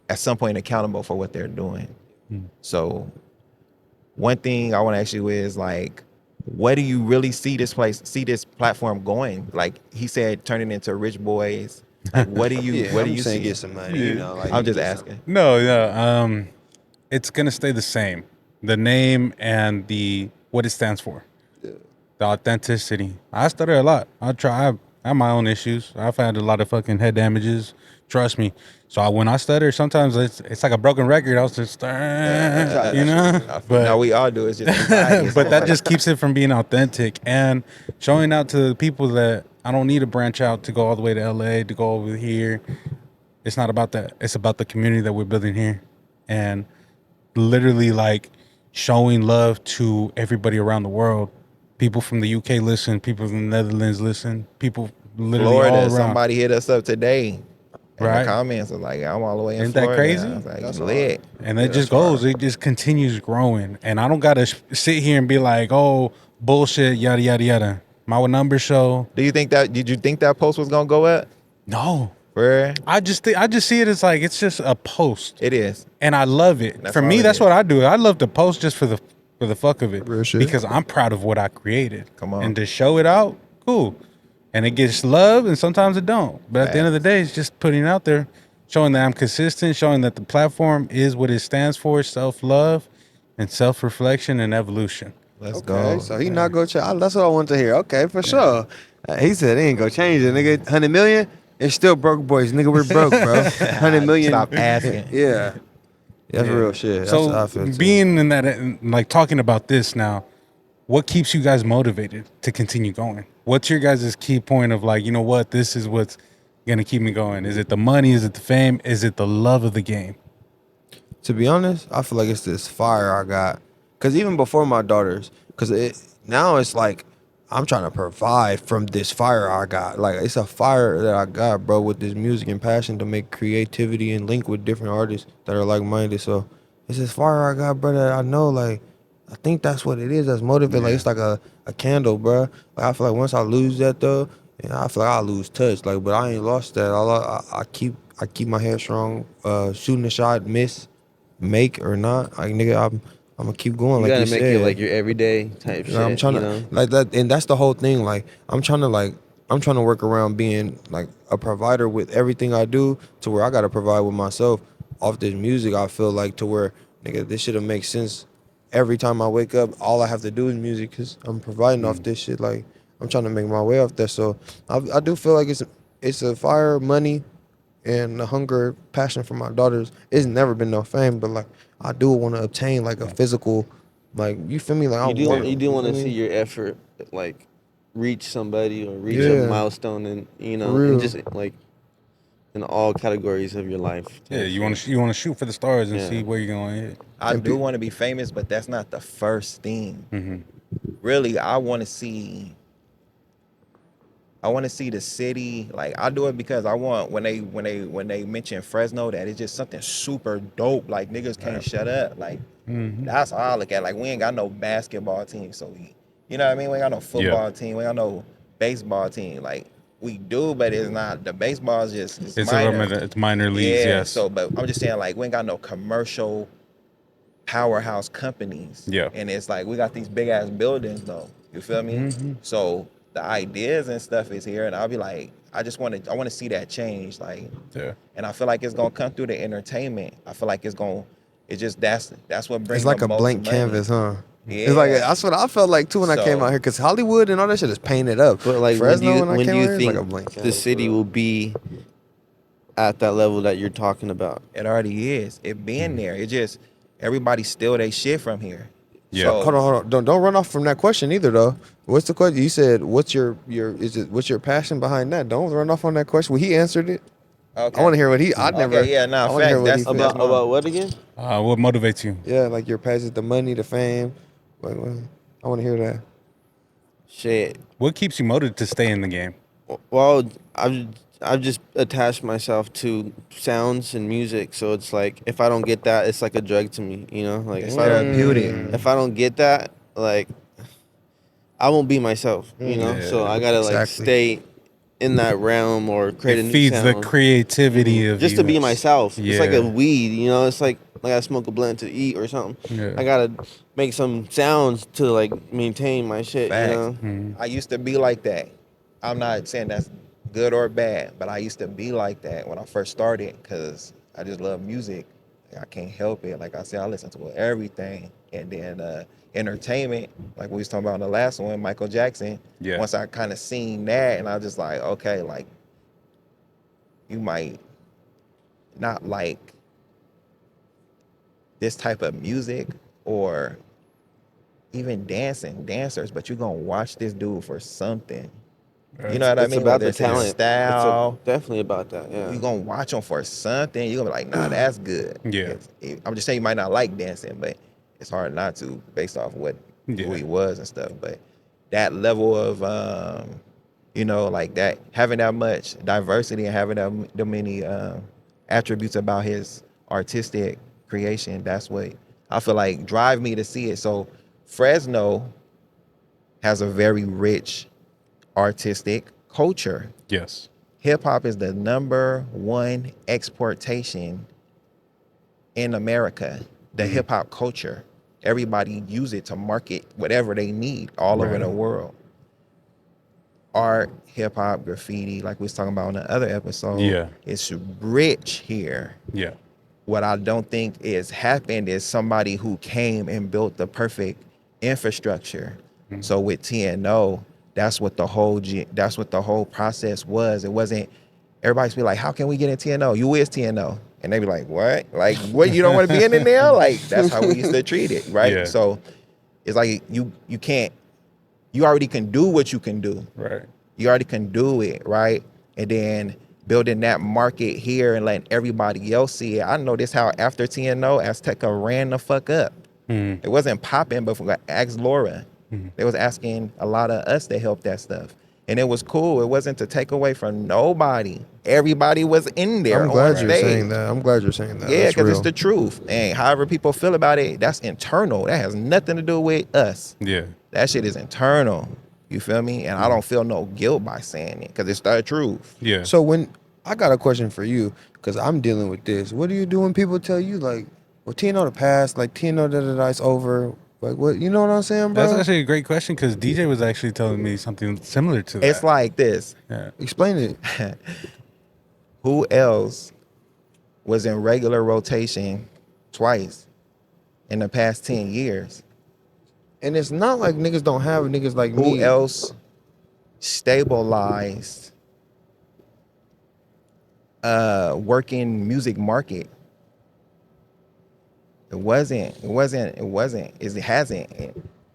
Speaker 4: at some point accountable for what they're doing. So one thing I want to ask you is like, what do you really see this platform going? Like he said, turning into rich boys. Like, what do you
Speaker 5: Yeah,
Speaker 4: what do
Speaker 5: I'm
Speaker 4: you
Speaker 5: saying
Speaker 4: see?
Speaker 5: get some money, you know. Like,
Speaker 4: I'm just
Speaker 5: get
Speaker 4: asking.
Speaker 2: no. It's gonna stay the same. The name and what it stands for. The authenticity. I stutter a lot. I have my own issues. I've had a lot of fucking head damages. Trust me. So when I stutter, sometimes it's like a broken record. I was just, you know.
Speaker 4: Now we all do. It's just anxiety.
Speaker 2: But that just keeps it from being authentic and showing out to the people that I don't need to branch out to go all the way to LA to go over here. It's not about that. It's about the community that we're building here, and literally like showing love to everybody around the world. People from the UK listen. People from the Netherlands listen. People literally all
Speaker 4: Florida.
Speaker 2: around.
Speaker 4: Somebody hit us up today. In
Speaker 2: Right.
Speaker 4: the comments was like, I'm all the way in
Speaker 2: Ain't that
Speaker 4: Florida.
Speaker 2: crazy?
Speaker 4: I was like,
Speaker 5: That's
Speaker 4: lit.
Speaker 2: And it just goes. It just continues growing. And I don't gotta sit here and be like, oh, bullshit, yada yada yada. My numbers show.
Speaker 4: Did you think that post was gonna go up?
Speaker 2: No.
Speaker 4: Where
Speaker 2: I just see it as like it's just a post.
Speaker 4: it is.
Speaker 2: And I love it.
Speaker 4: That's
Speaker 2: For
Speaker 4: all
Speaker 2: me,
Speaker 4: it
Speaker 2: that's
Speaker 4: is.
Speaker 2: what I do. I love to post just for the fuck of it.
Speaker 5: Real shit.
Speaker 2: Because I'm proud of what I created.
Speaker 4: Come on.
Speaker 2: And to show it out, cool. And it gets love and sometimes it don't. But at the end of the day, it's just putting it out there, showing that I'm consistent, showing that the platform is what it stands for, self-love and self-reflection and evolution.
Speaker 4: Let's
Speaker 5: Okay,
Speaker 4: go.
Speaker 5: so he not gonna change. That's what I want to hear. Okay, for sure. He said he ain't gonna change it, nigga. 100 million. It's still broke boys, nigga. We're broke, bro. 100 million.
Speaker 4: Stop asking.
Speaker 5: Yeah, that's real shit. That's how I
Speaker 2: So
Speaker 5: feel too.
Speaker 2: being in that, like talking about this now, what keeps you guys motivated to continue going? What's your guys' key point of like, you know what, this is what's gonna keep me going? Is it the money? Is it the fame? Is it the love of the game?
Speaker 5: To be honest, I feel like it's this fire I got. Cause even before my daughters, now it's like I'm trying to provide from this fire I got. Like it's a fire that I got, bro, with this music and passion to make creativity and link with different artists that are like minded. So it's this fire I got, bro, that I know like I think that's what it is that's motivating. Like it's like a candle, bro. Like I feel like once I lose that though, I feel like I lose touch. Like, but I ain't lost that. I keep my head strong, shooting a shot, miss, make or not. Like nigga, I'm gonna keep going.
Speaker 6: You
Speaker 5: like
Speaker 6: gotta
Speaker 5: you
Speaker 6: make
Speaker 5: said.
Speaker 6: it like your everyday type shit.
Speaker 5: I'm trying
Speaker 6: you
Speaker 5: to
Speaker 6: know?
Speaker 5: like that, and that's the whole thing. Like I'm trying to work around being like a provider with everything I do, to where I gotta provide with myself off this music. I feel like to where nigga, this shit'll make sense every time I wake up. All I have to do is music, because I'm providing off this shit. Like I'm trying to make my way off that. So I do feel like it's a fire, money, and the hunger, passion for my daughters. It's never been no fame, but like I do want to obtain like a physical, like you feel me? Like
Speaker 6: You do want to
Speaker 5: feel
Speaker 6: see
Speaker 5: me?
Speaker 6: your effort like reach somebody or reach
Speaker 5: Yeah.
Speaker 6: a milestone, and
Speaker 5: For real.
Speaker 6: and just like in all categories of your life.
Speaker 2: Yeah, you want to shoot for the stars and
Speaker 6: Yeah.
Speaker 2: see where you're going to hit.
Speaker 4: I do want to be famous, but that's not the first thing. Really, I want to see the city. Like I do it because I want when they mention Fresno, that it's just something super dope. Like niggas can't shut up. Like that's how I look at it. Like we ain't got no basketball team, so you know what I mean. We ain't got no football team. We ain't got no baseball team. Like we do, but it's not. The baseball is just it's minor.
Speaker 2: It's minor leagues,
Speaker 4: Yeah.
Speaker 2: yes.
Speaker 4: So, but I'm just saying, like we ain't got no commercial powerhouse companies.
Speaker 2: Yeah.
Speaker 4: And it's like we got these big ass buildings though. You feel me? So the ideas and stuff is here, and I'll be like, I want to see that change, like,
Speaker 2: Yeah.
Speaker 4: and I feel like it's gonna come through the entertainment. I feel like it's just that's what brings
Speaker 5: It's like
Speaker 4: the
Speaker 5: a
Speaker 4: most
Speaker 5: blank
Speaker 4: money.
Speaker 5: canvas, huh?
Speaker 4: Yeah,
Speaker 5: It's like that's what I felt like too when I came
Speaker 4: So-
Speaker 5: out here, because Hollywood and all that shit is painted up.
Speaker 6: But like,
Speaker 5: Fresno, when I
Speaker 6: when
Speaker 5: came
Speaker 6: do
Speaker 5: out
Speaker 6: you
Speaker 5: here, it's
Speaker 6: think
Speaker 5: like a blank
Speaker 6: the
Speaker 5: canvas.
Speaker 6: city will be at that level that you're talking about?
Speaker 4: It already is. It being there. It just everybody steal their shit from here.
Speaker 2: Yeah.
Speaker 4: So,
Speaker 5: Hold on. Don't run off from that question either, though. What's the question? You said, what's your passion behind that? Don't run off on that question. Well, he answered it.
Speaker 4: okay.
Speaker 5: I want to hear what he. I never.
Speaker 4: Okay, yeah, nah,
Speaker 5: I want to hear
Speaker 4: facts.
Speaker 5: what he
Speaker 4: That's
Speaker 5: feels.
Speaker 6: About what again?
Speaker 2: What motivates you?
Speaker 5: Yeah, like your passion, the money, the fame. I want to hear that.
Speaker 6: Shit.
Speaker 2: What keeps you motivated to stay in the game?
Speaker 6: Well, I've just attached myself to sounds and music, so it's like if I don't get that, it's like a drug to me, you know. Like
Speaker 4: It's
Speaker 6: if I don't,
Speaker 4: therapeutic.
Speaker 6: if I don't get that, like I won't be myself, you know. So I gotta like
Speaker 5: Exactly.
Speaker 6: stay in that realm or create a
Speaker 2: It
Speaker 6: new
Speaker 2: feeds the
Speaker 6: sound.
Speaker 2: creativity of
Speaker 6: Just
Speaker 2: you.
Speaker 6: to be myself. It's like
Speaker 2: Yeah.
Speaker 6: a weed, you know. It's like I smoke a blunt to eat or something.
Speaker 2: Yeah.
Speaker 6: I gotta make some sounds to like maintain my shit,
Speaker 4: Facts.
Speaker 6: you know.
Speaker 2: Mm-hmm.
Speaker 4: I used to be like that. I'm not saying that's good or bad, but I used to be like that when I first started because I just love music. I can't help it. Like I said, I listen to everything. And then entertainment, like we was talking about in the last one, Michael Jackson.
Speaker 2: Yeah.
Speaker 4: Once I kind of seen that, and I was just like, okay, like you might not like this type of music or even dancers, but you're gonna watch this dude for something. You know what I
Speaker 6: It's
Speaker 4: mean?
Speaker 6: about
Speaker 4: Whether
Speaker 6: the
Speaker 4: it's his
Speaker 6: talent.
Speaker 4: style,
Speaker 6: Definitely about that. Yeah.
Speaker 4: you're gonna watch him for something. You're gonna be like, nah, that's good.
Speaker 2: Yeah.
Speaker 4: I'm just saying you might not like dancing, but it's hard not to based off what
Speaker 2: Yeah.
Speaker 4: who he was and stuff. But that level of like that, having that much diversity and having that many attributes about his artistic creation, that's what I feel like drive me to see it. So Fresno has a very rich artistic culture.
Speaker 2: Yes.
Speaker 4: Hip hop is the #1 exportation in America. The hip hop culture. Everybody use it to market whatever they need all over the world. Art, hip hop, graffiti, like we was talking about in the other episode.
Speaker 2: Yeah.
Speaker 4: It's rich here.
Speaker 2: Yeah.
Speaker 4: What I don't think is happened is somebody who came and built the perfect infrastructure. So with TNO, that's what the whole process was. It wasn't everybody's be like, how can we get in TNO? You is TNO. And they be like, what? Like, what, you don't want to be in there? Like, that's how we used to treat it, right?
Speaker 2: Yeah.
Speaker 4: So it's like you already can do what you can do.
Speaker 2: Right.
Speaker 4: You already can do it, right? And then building that market here and letting everybody else see it. I know this how after TNO, Azteca ran the fuck up. It wasn't popping, but ask Laura. They was asking a lot of us to help that stuff. And it was cool. It wasn't to take away from nobody. Everybody was in there
Speaker 5: I'm
Speaker 4: on
Speaker 5: glad you're
Speaker 4: stage.
Speaker 5: saying that. I'm glad you're saying that.
Speaker 4: Yeah,
Speaker 5: That's
Speaker 4: because it's
Speaker 5: real.
Speaker 4: the truth. And however people feel about it, that's internal. That has nothing to do with us.
Speaker 2: Yeah.
Speaker 4: That shit is internal. You feel me? And I don't feel no guilt by saying it because it's the truth.
Speaker 2: Yeah.
Speaker 5: So when I got a question for you, because I'm dealing with this. What do you do when people tell you like, well, TNO the past, like TNO da it's over? Like what? You know what I'm saying, bro?
Speaker 2: That's actually a great question because DJ was actually telling me something similar to that.
Speaker 4: It's like this.
Speaker 2: Yeah.
Speaker 5: Explain it.
Speaker 4: Who else was in regular rotation twice in the past 10 years?
Speaker 5: And it's not like niggas don't have niggas like me.
Speaker 4: Who else stabilized working music market? It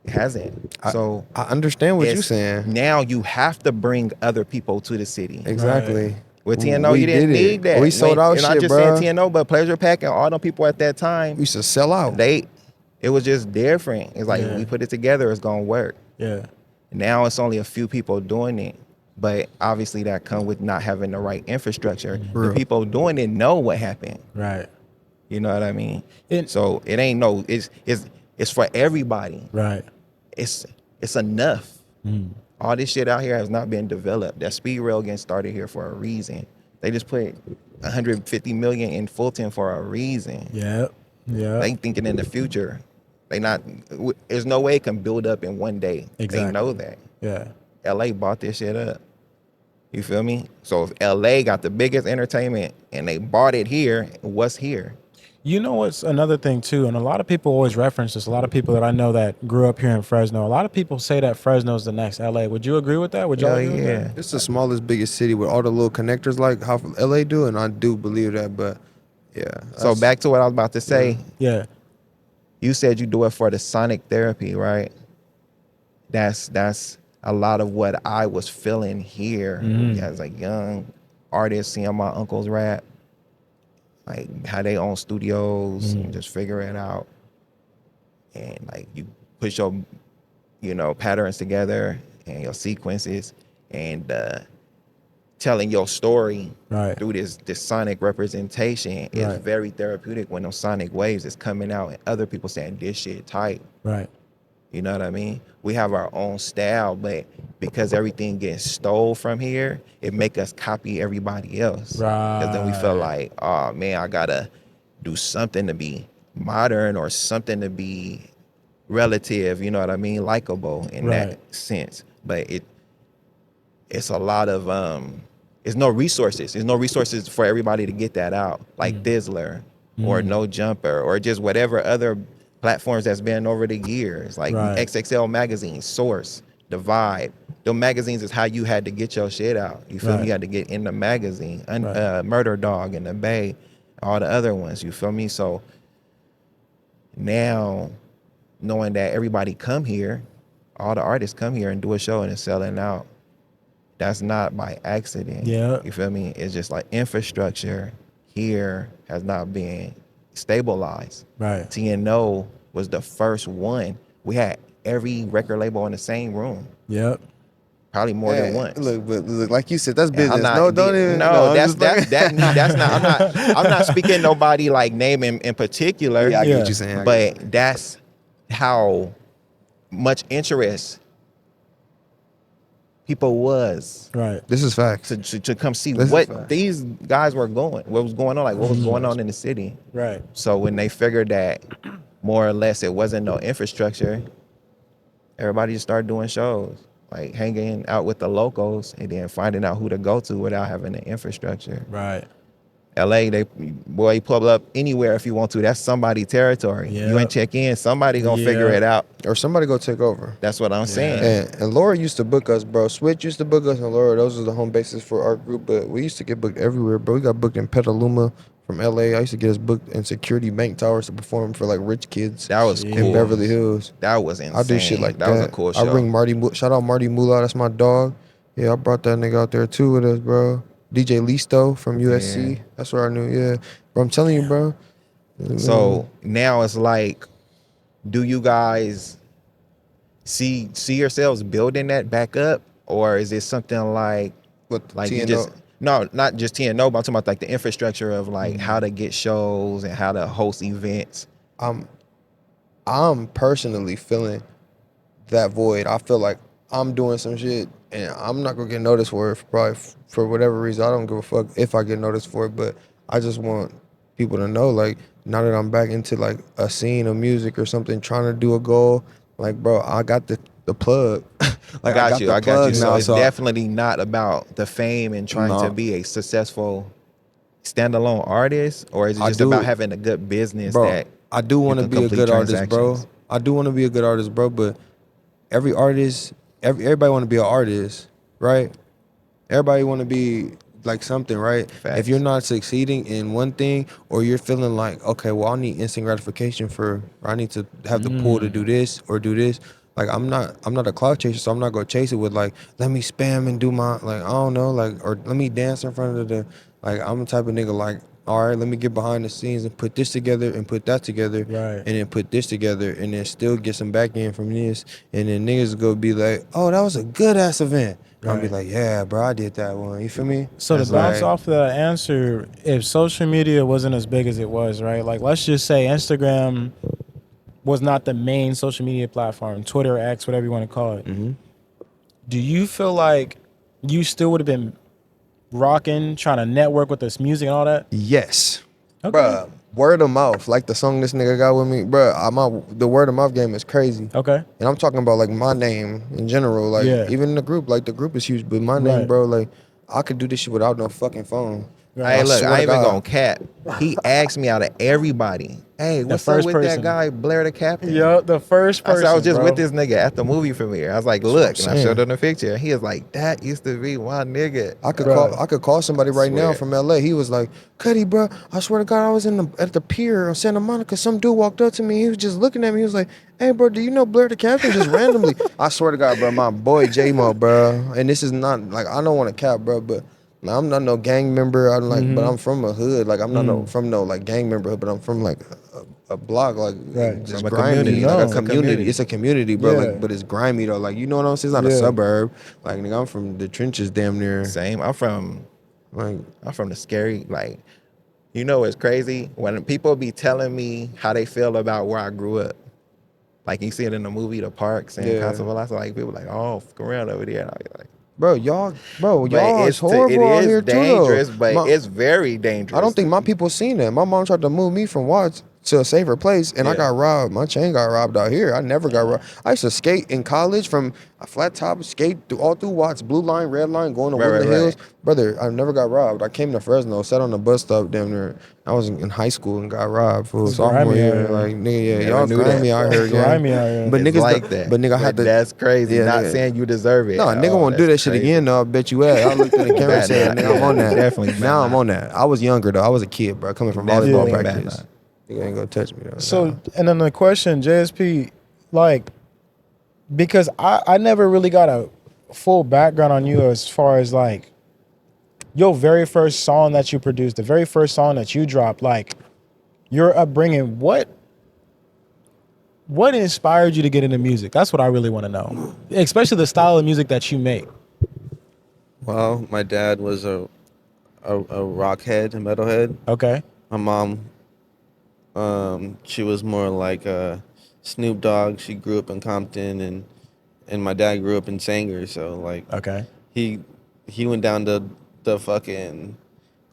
Speaker 4: hasn't. So
Speaker 5: I understand what you're
Speaker 4: it's-
Speaker 5: saying.
Speaker 4: Now you have to bring other people to the city.
Speaker 5: Exactly.
Speaker 4: With TNO,
Speaker 5: We
Speaker 4: you didn't
Speaker 5: did it.
Speaker 4: need that.
Speaker 5: We sold out
Speaker 4: and not
Speaker 5: shit,
Speaker 4: just
Speaker 5: bro.
Speaker 4: saying TNO, but Pleasure Pack and all them people at that time,
Speaker 5: We used to sell out.
Speaker 4: it was just different. It's like
Speaker 3: Yeah.
Speaker 4: we put it together, it's gonna work.
Speaker 3: Yeah.
Speaker 4: Now it's only a few people doing it, but obviously that come with not having the right infrastructure.
Speaker 5: Real.
Speaker 4: The people doing it know what happened.
Speaker 3: Right.
Speaker 4: You know what I mean?
Speaker 3: And-
Speaker 4: So it ain't it's for everybody.
Speaker 3: Right.
Speaker 4: It's enough. All this shit out here has not been developed. That speed rail getting started here for a reason. They just put 150 million in Fulton for a reason.
Speaker 3: Yep. Yeah.
Speaker 4: They thinking in the future. There's no way it can build up in one day.
Speaker 3: Exactly.
Speaker 4: They know that.
Speaker 3: Yeah.
Speaker 4: LA bought this shit up. You feel me? So if LA got the biggest entertainment and they bought it here, what's here?
Speaker 3: You know what's another thing too, and a lot of people always reference this. A lot of people that I know that grew up here in Fresno, a lot of people say that Fresno's the next LA. Would you agree with that? Would y'all agree with that?
Speaker 5: It's the smallest, biggest city with all the little connectors like how LA do, and I do believe that. But yeah.
Speaker 4: So back to what I was about to say.
Speaker 3: Yeah.
Speaker 4: You said you do it for the sonic therapy, right? That's a lot of what I was feeling here as a young artist, seeing my uncles rap, like how they own studios and just figure it out. And like you put your, patterns together and your sequences and telling your story through this sonic representation is very therapeutic when those sonic waves is coming out and other people saying this shit tight.
Speaker 3: Right.
Speaker 4: You know what I mean? We have our own style, but because everything gets stole from here, it make us copy everybody else.
Speaker 3: Right.
Speaker 4: Because then we feel like, oh man, I gotta do something to be modern or something to be relative, you know what I mean? Likable in that sense. But it's a lot of there's no resources. There's no resources for everybody to get that out, like Thizzler or No Jumper or just whatever other platforms that's been over the years, like XXL Magazine, Source, The Vibe. Those magazines is how you had to get your shit out. You feel me? You had to get in the magazine. Murder Dog and The Bay, all the other ones. You feel me? So now, knowing that everybody come here, all the artists come here and do a show and it's selling out. That's not by accident.
Speaker 3: Yeah.
Speaker 4: You feel me? It's just like infrastructure here has not been stabilized.
Speaker 3: Right.
Speaker 4: TNO was the first one. We had every record label in the same room.
Speaker 3: Yep.
Speaker 4: Probably more than once.
Speaker 5: Look, like you said, that's business.
Speaker 4: That's not. I'm not speaking nobody like name in particular.
Speaker 5: Yeah, I get what you're saying.
Speaker 4: But that's how much interest people was.
Speaker 3: Right.
Speaker 5: This is facts.
Speaker 4: To come see what these guys were what was going on, like what was going on in the city.
Speaker 3: Right.
Speaker 4: So when they figured that more or less it wasn't no infrastructure, everybody just started doing shows, like hanging out with the locals and then finding out who to go to without having the infrastructure.
Speaker 3: Right.
Speaker 4: LA, you pull up anywhere if you want to. That's somebody territory.
Speaker 3: Yeah.
Speaker 4: You ain't check in, somebody gonna figure it out.
Speaker 5: Or somebody go take over.
Speaker 4: That's what I'm saying.
Speaker 5: And Laura used to book us, bro. Switch used to book us, and Laura, those are the home bases for our group. But we used to get booked everywhere, bro. We got booked in Petaluma from LA. I used to get us booked in Security Bank Towers to perform for like rich kids.
Speaker 4: That was cool.
Speaker 5: In Beverly Hills.
Speaker 4: That was insane.
Speaker 5: I do shit like that.
Speaker 4: That was a cool show.
Speaker 5: I bring shout out Marty Moolah, that's my dog. Yeah, I brought that nigga out there too with us, bro. DJ Listo from USC. Yeah. That's where I knew, yeah. Bro, I'm telling you, bro.
Speaker 4: So now it's like, do you guys see yourselves building that back up? Or is it something like
Speaker 5: TNO?
Speaker 4: You just, no, not just TNO, but I'm talking about like the infrastructure of like how to get shows and how to host events.
Speaker 5: I'm personally feeling that void. I feel like I'm doing some shit and I'm not gonna get noticed for it, probably for whatever reason. I don't give a fuck if I get noticed for it, but I just want people to know, like, now that I'm back into like a scene of music or something, trying to do a goal, like, bro, I got the plug.
Speaker 4: Like, I got you. So it's definitely not about the fame and trying to be a successful standalone artist, or is it just about having a good business?
Speaker 5: Bro,
Speaker 4: that
Speaker 5: I do want to be a good artist, bro. I do want to be a good artist, bro, but every artist, everybody want to be an artist, right? Everybody want to be like something, right?
Speaker 4: Facts.
Speaker 5: If you're not succeeding in one thing, or you're feeling like, okay, well, I need instant gratification or I need to have the pull to do this or do this. Like, I'm not a clout chaser, so I'm not gonna chase it with like, let me spam and do my, like, I don't know, like, or let me dance in front of like, I'm the type of nigga like, all right, let me get behind the scenes and put this together and put that together,
Speaker 3: right,
Speaker 5: and then put this together and then still get some back end from this, and then niggas go be like, oh, that was a good ass event. Right. I'll be like, yeah, bro, I did that one. You feel me?
Speaker 3: So
Speaker 5: That's
Speaker 3: to bounce
Speaker 5: like,
Speaker 3: off of that answer, if social media wasn't as big as it was, right? Like, let's just say Instagram was not the main social media platform, Twitter, X, whatever you want to call it.
Speaker 5: Mm-hmm.
Speaker 3: Do you feel like you still would have been rocking, trying to network with this music and all that?
Speaker 5: Yes.
Speaker 3: Okay.
Speaker 5: Bruh, word of mouth, like the song this nigga got with me, bro. The word of mouth game is crazy.
Speaker 3: Okay.
Speaker 5: And I'm talking about like my name in general, like
Speaker 3: Yeah.
Speaker 5: even in the group, like the group is huge, but my name,
Speaker 3: Right.
Speaker 5: bro, like I could do this shit without no fucking phone.
Speaker 4: Hey, look,
Speaker 5: swear
Speaker 4: I
Speaker 5: to
Speaker 4: ain't even
Speaker 5: God.
Speaker 4: gonna cap. He asked me out of everybody, hey, what's up
Speaker 3: first
Speaker 4: with
Speaker 3: person.
Speaker 4: that guy, Blair the Captain?
Speaker 3: Yo, the first
Speaker 4: I
Speaker 3: person.
Speaker 4: said I was just
Speaker 3: bro.
Speaker 4: with this nigga at the movie premiere. I was like,
Speaker 5: what
Speaker 4: look,
Speaker 5: I'm
Speaker 4: and I showed
Speaker 5: saying.
Speaker 4: him the picture. He was like, that used to be my nigga.
Speaker 5: I could call somebody right now
Speaker 4: Swear.
Speaker 5: from LA. He was like, Cuddy, bro, I swear to God, I was at the pier on Santa Monica. Some dude walked up to me. He was just looking at me. He was like, hey, bro, do you know Blair the Captain? Just randomly. I swear to God, bro, my boy J-Mo, bro. And this is not, like, I don't want to cap, bro, but I'm not no gang member. I'm like, but I'm from a hood. Like, I'm not from no, like, gang member hood, but I'm from, like, a block, like,
Speaker 3: Right.
Speaker 5: just
Speaker 4: From a
Speaker 5: grimy.
Speaker 4: community.
Speaker 5: Like, a
Speaker 3: No.
Speaker 5: community. It's a community, bro.
Speaker 3: Yeah.
Speaker 5: Like, but it's grimy, though. Like, you know what I'm saying? It's not a
Speaker 3: Yeah.
Speaker 5: suburb. Like, nigga, I'm from the trenches damn near.
Speaker 4: Same. I'm from
Speaker 5: Like,
Speaker 4: the scary, like, you know what's crazy? When people be telling me how they feel about where I grew up. Like you see it in the movie, The Parks and
Speaker 5: Yeah.
Speaker 4: Constable. Like people like, oh, fuck around over there. And I be like,
Speaker 5: bro, y'all
Speaker 4: but
Speaker 5: is horrible
Speaker 4: it
Speaker 5: out
Speaker 4: is
Speaker 5: here
Speaker 4: dangerous,
Speaker 5: too, though.
Speaker 4: but it's very dangerous.
Speaker 5: I don't think my people seen that. My mom tried to move me from Watts to a safer place, and I
Speaker 4: Yeah.
Speaker 5: got robbed. My chain got robbed out here. I never got robbed. I used to skate in college from a flat top, skate all through Watts, blue line, red line, going to
Speaker 4: Right,
Speaker 5: Woodland
Speaker 4: right, right.
Speaker 5: Hills. Brother, I never got robbed. I came to Fresno, sat on the bus stop damn near. I was in high school and got robbed for
Speaker 3: It's
Speaker 5: sophomore
Speaker 3: grimy out
Speaker 5: year.
Speaker 3: here.
Speaker 5: Like, nigga, yeah,
Speaker 4: Never
Speaker 5: y'all
Speaker 4: knew
Speaker 5: grimy
Speaker 4: that.
Speaker 5: out here,
Speaker 3: It's
Speaker 5: gang.
Speaker 3: grimy out here.
Speaker 5: But
Speaker 4: It's
Speaker 5: niggas
Speaker 4: like
Speaker 5: don't-
Speaker 4: that.
Speaker 5: But nigga, I had to.
Speaker 4: That's crazy.
Speaker 5: Yeah,
Speaker 4: Not
Speaker 5: nigga.
Speaker 4: saying you deserve it.
Speaker 5: No,
Speaker 4: at
Speaker 5: nigga
Speaker 4: all.
Speaker 5: won't do that
Speaker 4: That's
Speaker 5: shit
Speaker 4: crazy.
Speaker 5: again, though. I bet you at. I looked in the camera and said,
Speaker 4: Better
Speaker 5: nigga, I'm
Speaker 4: not.
Speaker 5: on that.
Speaker 4: Definitely better
Speaker 5: Now I'm
Speaker 4: not.
Speaker 5: on that. I was younger, though. I was a kid, bro, coming from
Speaker 4: Definitely
Speaker 5: volleyball
Speaker 4: better
Speaker 5: practice. Nigga ain't gonna touch me, though.
Speaker 3: So,
Speaker 5: Nah.
Speaker 3: and then the question, JSP, like, because I never really got a full background on you as far as like your very first song that you produced, the very first song that you dropped, like your upbringing, what inspired you to get into music? That's what I really want to know, especially the style of music that you make.
Speaker 6: Well, my dad was a rock head, a metalhead.
Speaker 3: Okay.
Speaker 6: My mom, she was more like a Snoop Dogg. She grew up in Compton, and my dad grew up in Sanger. So like,
Speaker 3: Okay.
Speaker 6: he went down the fucking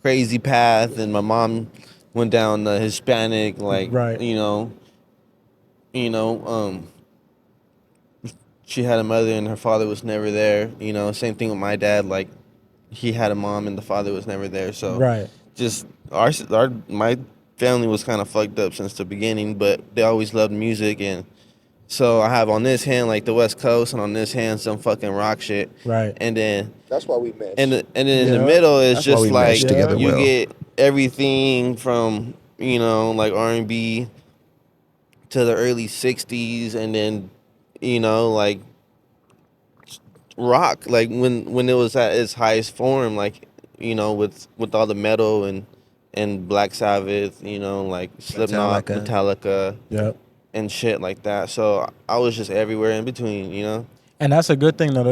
Speaker 6: crazy path, and my mom went down the Hispanic, like,
Speaker 3: Right.
Speaker 6: She had a mother and her father was never there. Same thing with my dad. Like, he had a mom and the father was never there. So
Speaker 3: Right.
Speaker 6: just my family was kind of fucked up since the beginning, but they always loved music. And so I have on this hand like the West Coast, and on this hand some fucking rock shit.
Speaker 3: Right.
Speaker 6: And then
Speaker 5: That's why we met.
Speaker 6: and then in the
Speaker 3: Yeah.
Speaker 6: middle it's
Speaker 5: That's why
Speaker 6: just
Speaker 5: we
Speaker 6: like
Speaker 5: meshed together
Speaker 6: you
Speaker 5: well.
Speaker 6: get everything from like R&B to the early 60s, and then like rock, like when it was at its highest form, like with all the metal and Black Sabbath, like Slipknot, Metallica
Speaker 3: Yep.
Speaker 6: and shit like that. So I was just everywhere in between.
Speaker 3: And that's a good thing though.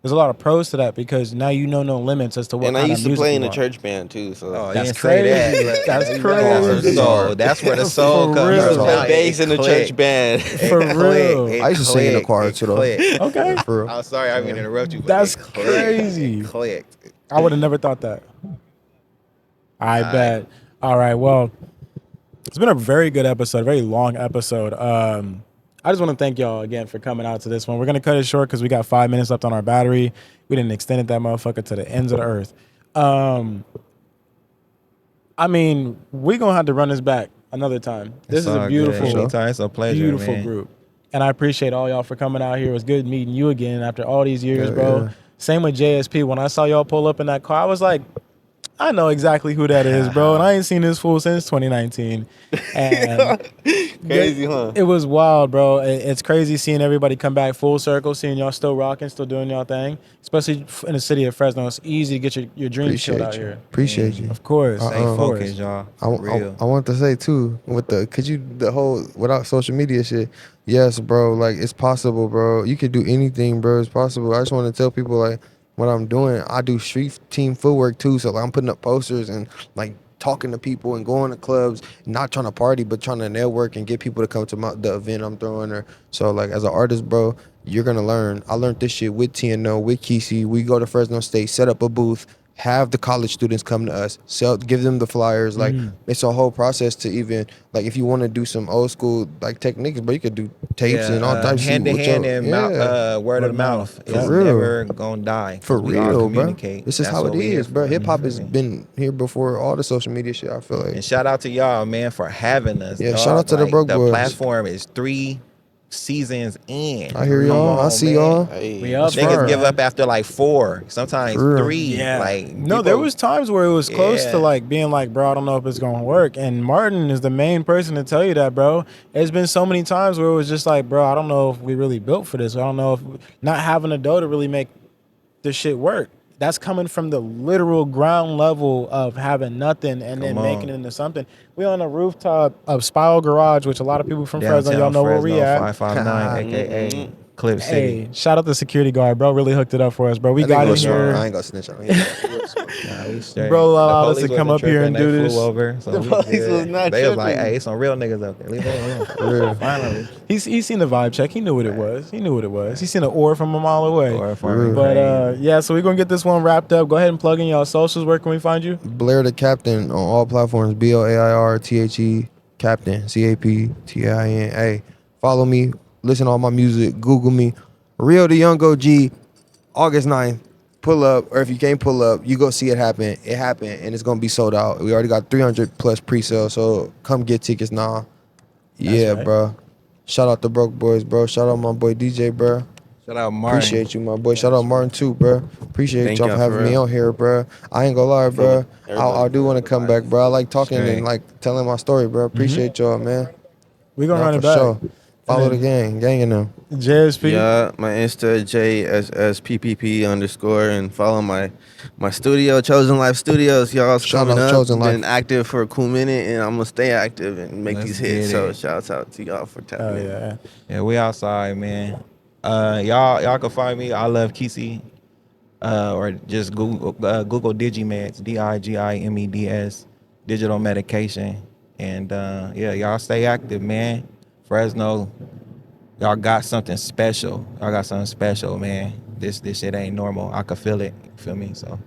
Speaker 3: There's a lot of pros to that because now you know no limits as to what
Speaker 6: And I
Speaker 3: kind
Speaker 6: used
Speaker 3: of
Speaker 6: to
Speaker 3: music
Speaker 6: play
Speaker 3: you
Speaker 6: in a
Speaker 3: want.
Speaker 6: church band too. So
Speaker 4: Oh,
Speaker 3: That's
Speaker 4: you didn't say
Speaker 3: crazy.
Speaker 4: that.
Speaker 3: That's
Speaker 4: You
Speaker 3: crazy.
Speaker 4: So that's where the soul
Speaker 3: For
Speaker 4: comes
Speaker 3: real.
Speaker 4: from.
Speaker 6: play
Speaker 4: Nah,
Speaker 6: bass
Speaker 4: it
Speaker 6: in a
Speaker 4: clicked.
Speaker 6: church band.
Speaker 3: For
Speaker 4: It
Speaker 3: real.
Speaker 4: clicked. It
Speaker 5: I used to sing in the
Speaker 4: clicked.
Speaker 5: choir
Speaker 4: It
Speaker 5: too, though.
Speaker 4: clicked.
Speaker 3: Okay.
Speaker 5: For real.
Speaker 4: I'm sorry, I didn't interrupt you. But
Speaker 3: That's
Speaker 4: it clicked.
Speaker 3: crazy.
Speaker 4: It clicked.
Speaker 3: I would have never thought that. I bet. All right. Well, it's been a very good episode, a very long episode. I just want to thank y'all again for coming out to this one. We're going to cut it short because we got 5 minutes left on our battery. We didn't extend it that motherfucker to the ends of the earth. I mean, we're going to have to run this back another time. This is a beautiful,
Speaker 4: Anytime, it's a pleasure,
Speaker 3: beautiful
Speaker 4: man.
Speaker 3: group. And I appreciate all y'all for coming out here. It was good meeting you again after all these years,
Speaker 5: Yeah,
Speaker 3: bro.
Speaker 5: yeah.
Speaker 3: Same with JSP. When I saw y'all pull up in that car, I was like, I know exactly who that is, bro. And I ain't seen this fool since 2019. And
Speaker 6: Crazy, huh?
Speaker 3: it was wild, bro. It's crazy seeing everybody come back full circle, seeing y'all still rocking, still doing y'all thing. Especially in the city of Fresno. It's easy to get your dreams killed out here.
Speaker 5: Appreciate you.
Speaker 3: Of course.
Speaker 4: Stay
Speaker 3: Of course.
Speaker 4: focused, y'all.
Speaker 5: I want to say too, the whole without social media shit. Yes, bro. Like it's possible, bro. You can do anything, bro. It's possible. I just want to tell people like what I'm doing. I do street team footwork too. So like, I'm putting up posters and like talking to people and going to clubs, not trying to party, but trying to network and get people to come to the event I'm throwing. Or so like as an artist, bro, you're gonna learn. I learned this shit with TNO, with Kesey. We go to Fresno State, set up a booth. have the college students come to us, give them the flyers. Like it's a whole process to even like if you want to do some old school like techniques, but you could do tapes and all types.
Speaker 4: Hand to hand and word of mouth is
Speaker 5: For real.
Speaker 4: never gonna die.
Speaker 5: For
Speaker 4: we all
Speaker 5: real, bro.
Speaker 4: communicate.
Speaker 5: This is
Speaker 4: That's
Speaker 5: how
Speaker 4: what
Speaker 5: it
Speaker 4: we here
Speaker 5: is, bro.
Speaker 4: for.
Speaker 5: Hip hop has been here before all the social media shit. I feel like.
Speaker 4: And shout out to y'all, man, for having us.
Speaker 5: Yeah,
Speaker 4: dog.
Speaker 5: shout out to the Broke
Speaker 4: The
Speaker 5: Boys.
Speaker 4: platform is 3 seasons in.
Speaker 5: I hear y'all.
Speaker 4: Come on,
Speaker 5: I see
Speaker 4: man.
Speaker 5: y'all.
Speaker 6: Hey,
Speaker 3: We up,
Speaker 4: Niggas
Speaker 3: bro.
Speaker 4: give up after like 4, sometimes
Speaker 5: For real.
Speaker 4: 3.
Speaker 3: Yeah.
Speaker 4: Like
Speaker 3: No, there
Speaker 4: people-
Speaker 3: was times where it was close
Speaker 4: Yeah.
Speaker 3: to like being like, bro, I don't know if it's gonna work. And Martin is the main person to tell you that, bro. There's been so many times where it was just like, bro, I don't know if we really built for this. I don't know if not having a dough to really make this shit work. That's coming from the literal ground level of having nothing and then
Speaker 4: Come
Speaker 3: making
Speaker 4: on.
Speaker 3: it into something. We on the rooftop of Spiral Garage, which a lot of people from Fresno, y'all know where we at.
Speaker 4: 559, aka Clip City.
Speaker 3: Hey, shout out the security guard, bro. Really hooked it up for us, bro. We
Speaker 5: That
Speaker 3: got
Speaker 5: nigga
Speaker 3: in
Speaker 5: was smart. I
Speaker 3: here.
Speaker 5: ain't gonna snitch on him.
Speaker 4: Nah, we straight.
Speaker 3: Bro allowed
Speaker 4: The
Speaker 3: us to
Speaker 4: police
Speaker 3: come
Speaker 4: wasn't
Speaker 3: up here and
Speaker 4: tripping,
Speaker 3: do
Speaker 4: they
Speaker 3: this.
Speaker 4: Flew over, so
Speaker 6: The
Speaker 4: we
Speaker 6: police
Speaker 4: good.
Speaker 6: was not
Speaker 4: They was like,
Speaker 6: tripping.
Speaker 4: "Hey, some real niggas up there. Leave it alone." Finally,
Speaker 3: He's seen the vibe check. He knew what it was. He knew what it was. He seen an ore from a mile away.
Speaker 4: or farming
Speaker 3: But
Speaker 4: crazy.
Speaker 3: yeah, so we're gonna get this one wrapped up. Go ahead and plug in y'all socials. Where can we find you?
Speaker 5: Blair the Captain on all platforms. BLAIRTHE Captain. CAPTAIN. Hey, follow me. Listen to all my music. Google me. Rio Da Young OG. August 9th. Pull up, or if you can't pull up, you go see it happen. It happened, and it's gonna be sold out. We already got 300 plus pre-sale, so come get tickets now. Yeah,
Speaker 3: right.
Speaker 5: bro. Shout out the Broke Boys, bro. Shout out my boy DJ, bro.
Speaker 4: Shout out Martin.
Speaker 5: Appreciate you, my boy. Shout out Martin too, bro. Appreciate
Speaker 6: Thank
Speaker 5: y'all
Speaker 6: y'all
Speaker 5: for having
Speaker 6: for
Speaker 5: me
Speaker 6: real.
Speaker 5: on here, bro. I ain't gonna lie, bro.
Speaker 6: Everybody
Speaker 5: I do want to come back, bro. I like talking
Speaker 4: Straight.
Speaker 5: and like telling my story, bro. Appreciate y'all, man.
Speaker 3: We gonna
Speaker 5: Nah,
Speaker 3: run it
Speaker 5: for
Speaker 3: back.
Speaker 5: sure. Follow
Speaker 3: And
Speaker 5: the gang in them.
Speaker 3: JSP.
Speaker 6: Yeah, my Insta JSSPPP_ and follow my studio, Chosen Life Studios. Y'all's
Speaker 5: Shout
Speaker 6: coming
Speaker 5: out
Speaker 6: up.
Speaker 5: Chosen
Speaker 6: Been
Speaker 5: Life.
Speaker 6: active for a cool minute, and I'm gonna stay active and make
Speaker 4: Let's
Speaker 6: these hits.
Speaker 4: get
Speaker 6: So
Speaker 4: it.
Speaker 6: shouts out to y'all for tapping
Speaker 3: Oh
Speaker 6: in.
Speaker 3: yeah.
Speaker 4: Yeah, we outside, man. Y'all can find me. I love Kisi. Or just Google Digimeds, DIGIMEDS, digital medication. And yeah, y'all stay active, man. Fresno, y'all got something special. Y'all got something special, man. This shit ain't normal. I can feel it. You feel me? So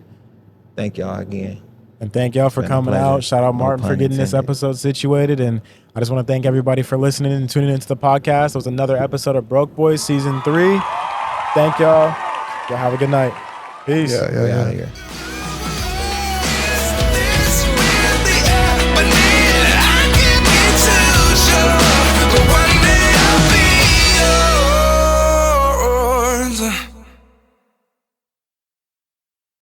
Speaker 4: thank y'all again.
Speaker 3: And thank y'all for
Speaker 4: Been a
Speaker 3: coming
Speaker 4: pleasure.
Speaker 3: out. Shout out
Speaker 4: No
Speaker 3: Martin for
Speaker 4: pun
Speaker 3: getting this
Speaker 4: intended.
Speaker 3: episode situated. And I just want to thank everybody for listening and tuning into the podcast. It was another episode of Broke Boys Season 3. Thank y'all. Y'all have a good night. Peace.
Speaker 5: Yeah,
Speaker 4: We
Speaker 5: yeah,
Speaker 4: out
Speaker 5: yeah.
Speaker 4: of here.